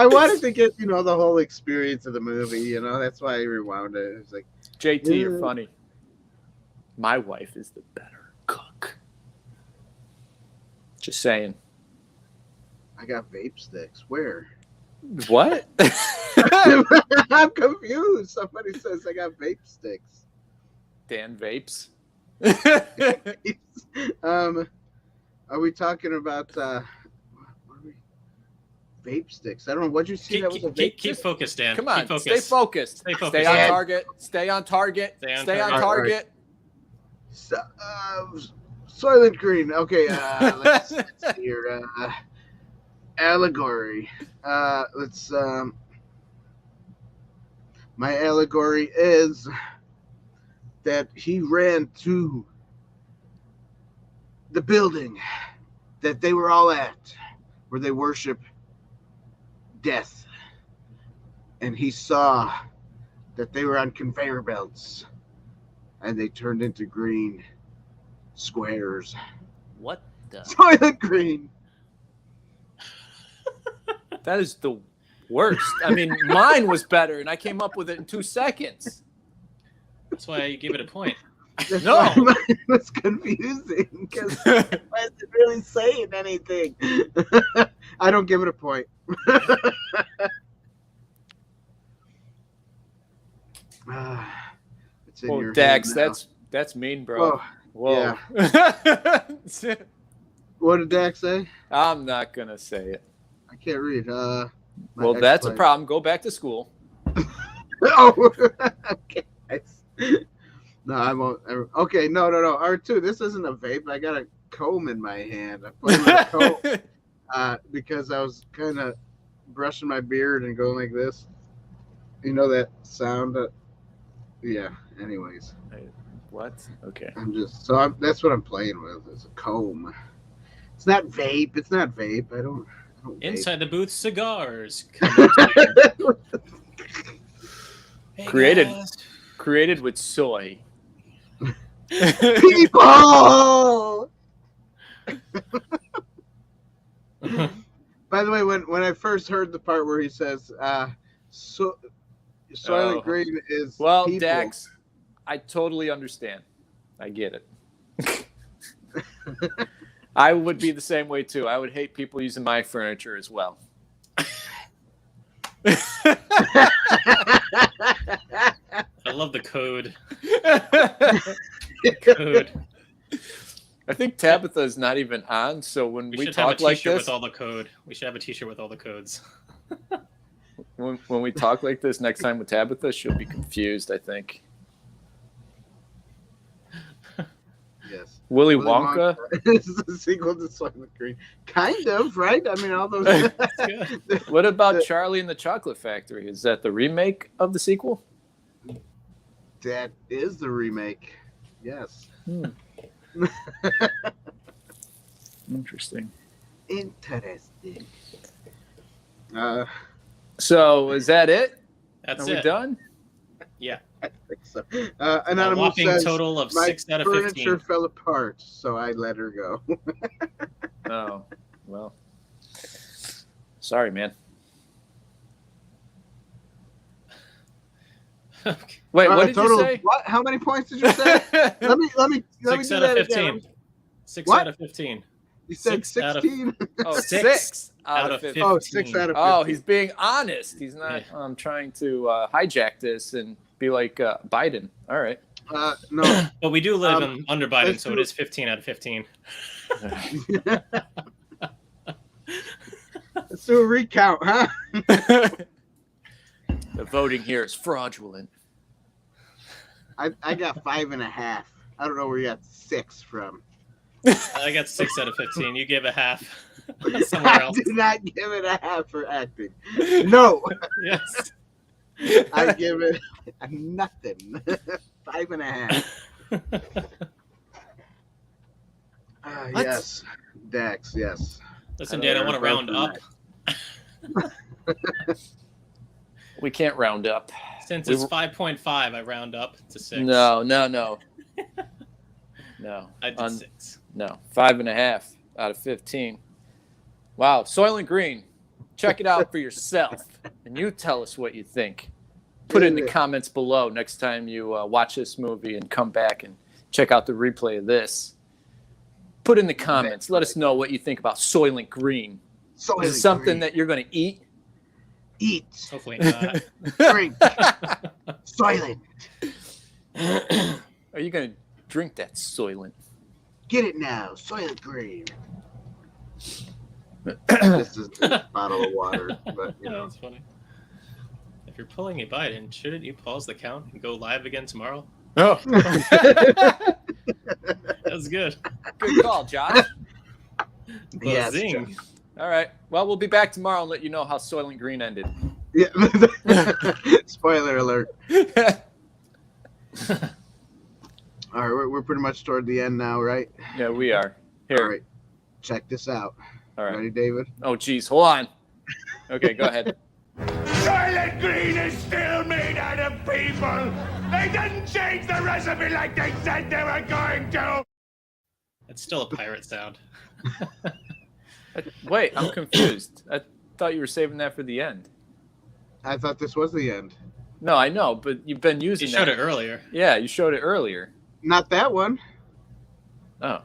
A: wanted to get, the whole experience of the movie. That's why I rewound it. It's like,
B: JT, you're funny. My wife is the better cook. Just saying.
A: I got vape sticks. Where?
B: What?
A: I'm confused. Somebody says I got vape sticks.
B: Dan vapes.
A: Are we talking about what are we? Vape sticks? I don't know. What'd you see? That was a vape.
C: Keep focused, Dan.
B: Come on,
C: Keep focused.
B: stay focused.
C: Stay focused.
B: Stay on
C: Dan.
B: target. Stay on target. Stay on
A: target.
B: target.
A: So, Soylent Green. Okay, let's see here. Allegory. Let's. My allegory is that he ran to the building that they were all at, where they worship death, and he saw that they were on conveyor belts, and they turned into green squares.
B: What the?
A: Soylent Green.
B: That is the worst. I mean, mine was better, and I came up with it in 2 seconds.
C: That's why you give it a point.
A: That's
B: No.
A: why mine was confusing because I wasn't really saying anything. I don't give it a point. It's in
B: Well,
A: your
B: Dax,
A: head now.
B: that's mean, bro.
A: Whoa.
B: Whoa.
A: What did Dax say?
B: I'm not gonna say it.
A: I can't read.
B: Well, that's a problem. Go back to school.
A: Oh, okay. No, I won't. Okay, no. R2, this isn't a vape. I got a comb in my hand. I played with a comb because I was kind of brushing my beard and going like this. You know that sound? Yeah. Anyways.
B: What? Okay.
A: That's what I'm playing with. It's a comb. It's not vape. I don't vape.
C: Inside the booth, cigars. Hey,
B: Created with soy.
A: People. By the way, when I first heard the part where he says, Soylent Green is
B: well,
A: people.
B: Dax, I totally understand. I get it. I would be the same way too. I would hate people using my furniture as well.
C: I love the code. Code.
B: I think Tabitha is not even on, so when we
C: should have a
B: talk like
C: t-shirt
B: this,
C: with all the code. We should have a t-shirt with all the codes.
B: when we talk like this next time with Tabitha, she'll be confused, I think.
A: Yes.
B: Willy Wonka?
A: Is the sequel to Soylent Green. Kind of, right? I mean, all those.
C: That's good.
B: What about Charlie and the Chocolate Factory? Is that the remake of the sequel?
A: That is the remake. Yes.
B: Interesting.
A: Interesting.
B: So is that it?
C: That's
B: Are
C: it.
B: we done?
C: Yeah.
A: I think so.
C: A
A: Anonymous
C: whopping
A: says,
C: total of
A: my
C: 6 out of
A: furniture
C: 15.
A: fell apart, so I let her go.
B: Oh, well. Sorry, man.
C: Okay.
B: Wait, what did
A: total,
B: you say?
A: What? How many points did you say? let me
C: 6
A: do
C: out
A: that
C: of 15.
A: again.
C: 6
A: What?
C: out of 15.
A: You said
C: 6 out of-
A: 16.
B: Oh,
C: 6
B: 6 out of 15.
A: Oh, 6 out of 15.
B: Oh, he's being honest. He's not
C: Yeah.
B: trying to hijack this and be like Biden. All right.
A: No.
C: But we do live under Biden,
A: let's
C: so
A: do-
C: it is 15 out of 15.
A: Let's do a recount, huh?
B: The voting here is fraudulent.
A: I got 5.5. I don't know where you got 6 from.
C: I got 6 out of 15. You gave a half somewhere
A: I
C: else.
A: did not give it a half for acting. No,
C: Yes.
A: I give it nothing. 5.5. Yes, Dax. Yes.
C: Listen, Dad, I want to round up.
B: We can't round up.
C: Since it's 5.5, I round up to 6.
B: No.
C: I did 6.
B: No, 5.5 out of 15. Wow, Soylent Green. Check it out for yourself, and you tell us what you think. Put it in the comments below next time you watch this movie and come back and check out the replay of this. Put in the comments. Let us know what you think about Soylent Green.
A: Soylent
B: Is it something
A: Green.
B: that you're going to eat?
A: Eat.
C: Hopefully not.
A: Drink. Soylent.
B: Are you going to drink that Soylent?
A: Get it now. Soylent Green. This is a bottle of water, but you know.
C: That's funny. If you're pulling a Biden, shouldn't you pause the count and go live again tomorrow?
B: Oh,
C: That's good.
B: good call, Josh.
A: Yes,
C: Buzzing.
B: All right. Well, we'll be back tomorrow and let you know how Soylent Green ended.
A: Yeah. Spoiler alert. All right, we're pretty much toward the end now, right?
B: Yeah, we are. Here.
A: All right. Check this out.
B: All right.
A: Ready, David?
B: Oh, geez. Hold on. Okay, go ahead.
D: Soylent Green is still made out of people. They didn't change the recipe like they said they were going to.
C: It's still a pirate sound.
B: Wait, I'm confused. I thought you were saving that for the end.
A: I thought this was the end.
B: No, I know, but you've been using
C: You showed
B: that.
C: it earlier.
B: Yeah, you showed it earlier.
A: Not that one.
B: Oh.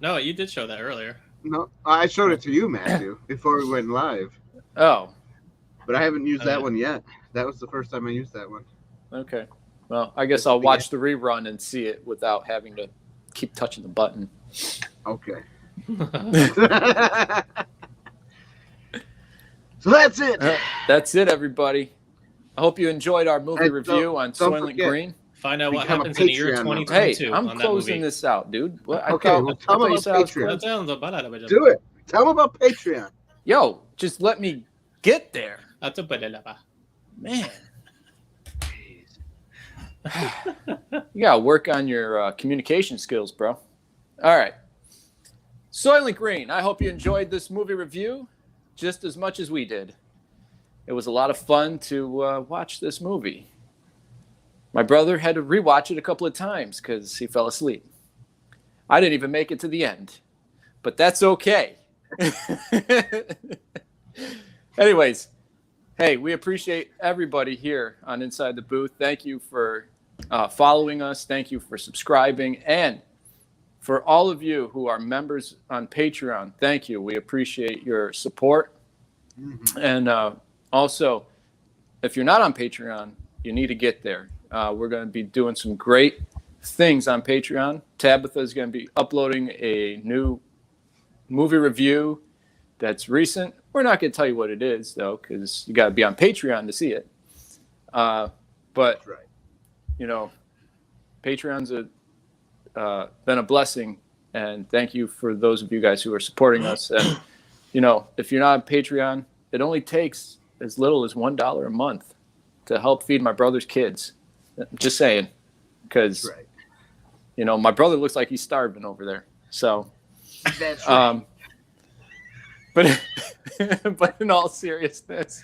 C: No, you did show that earlier.
A: No, I showed it to you, Matthew, before we went live.
B: Oh,
A: But I haven't used that
C: Okay.
A: one yet. That was the first time I used that one.
B: okay. Well, I guess I'll watch the rerun and see it without having to keep touching the button.
A: Okay. So that's it.
B: That's it, everybody. I hope you enjoyed our movie
A: Hey,
B: review on
A: don't
B: Soylent
A: forget.
B: Green.
C: Find out what
A: Become a
C: happens in the year
A: Patreon member.
C: 2022
B: Hey, I'm
C: on that
B: closing
C: movie.
B: this out, dude. What?
A: Okay, well, tell them
B: you
A: about
B: said I was
A: Patreon.
B: closing-
A: Do it. Tell them about Patreon.
B: Yo, just let me get there. Man. You gotta work on your communication skills, bro. All right. Soylent Green, I hope you enjoyed this movie review just as much as we did. It was a lot of fun to watch this movie. My brother had to rewatch it a couple of times because he fell asleep. I didn't even make it to the end, but that's okay. Anyways, hey, we appreciate everybody here on Inside the Booth. Thank you for following us. Thank you for subscribing. And for all of you who are members on Patreon, thank you. We appreciate your support. And also, if you're not on Patreon, you need to get there. We're going to be doing some great things on Patreon. Tabitha is going to be uploading a new movie review that's recent. We're not going to tell you what it is, though, because you got to be on Patreon to see it. But,
A: Right.
B: you know, Patreon's been a blessing, and thank you for those of you guys who are supporting us. And, you know, if you're not on Patreon, it only takes as little as $1 a month to help feed my brother's kids. Just saying, because,
A: Right.
B: you know, my brother looks like he's starving over there. So,
A: That's right.
B: but but in all seriousness,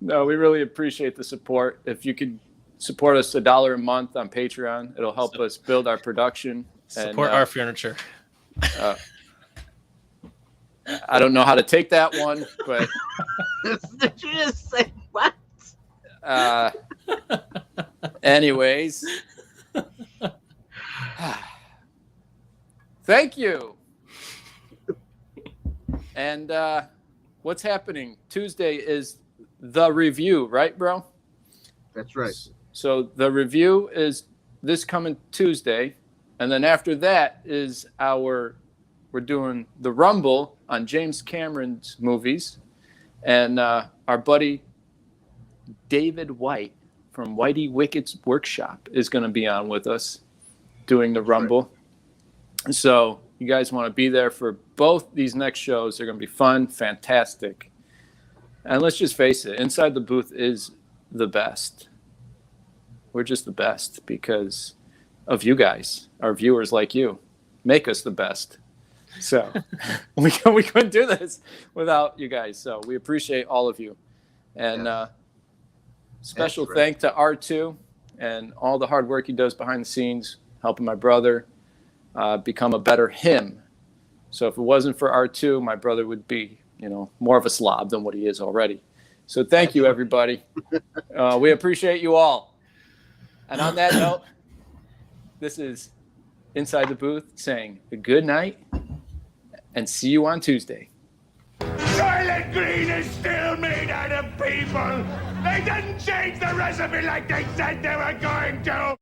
B: no, we really appreciate the support. If you could support us $1 a month on Patreon, it'll help us build our production.
C: Support our furniture.
B: I don't know how to take that one, but
A: Did you just say what?
B: Anyways, thank you. And what's happening? Tuesday is the review, right, bro?
A: That's right.
B: So the review is this coming Tuesday. And then after that is we're doing the Rumble on James Cameron's movies. And our buddy David White from Whitey Wicked's Workshop is going to be on with us doing the Rumble. Right. So you guys want to be there for both these next shows. They're going to be fun, fantastic. And let's just face it, Inside the Booth is the best. We're just the best because of you guys, our viewers like you, make us the best. So we couldn't do this without you guys. So we appreciate all of you. And special thank to R2 and all the hard work he does behind the scenes, helping my brother become a better him. So if it wasn't for R2, my brother would be, more of a slob than what he is already. So thank you, everybody. We appreciate you all. And on that note, this is Inside the Booth saying good night and see you on Tuesday.
D: Soylent Green is still made out of people. They didn't change the recipe like they said they were going to.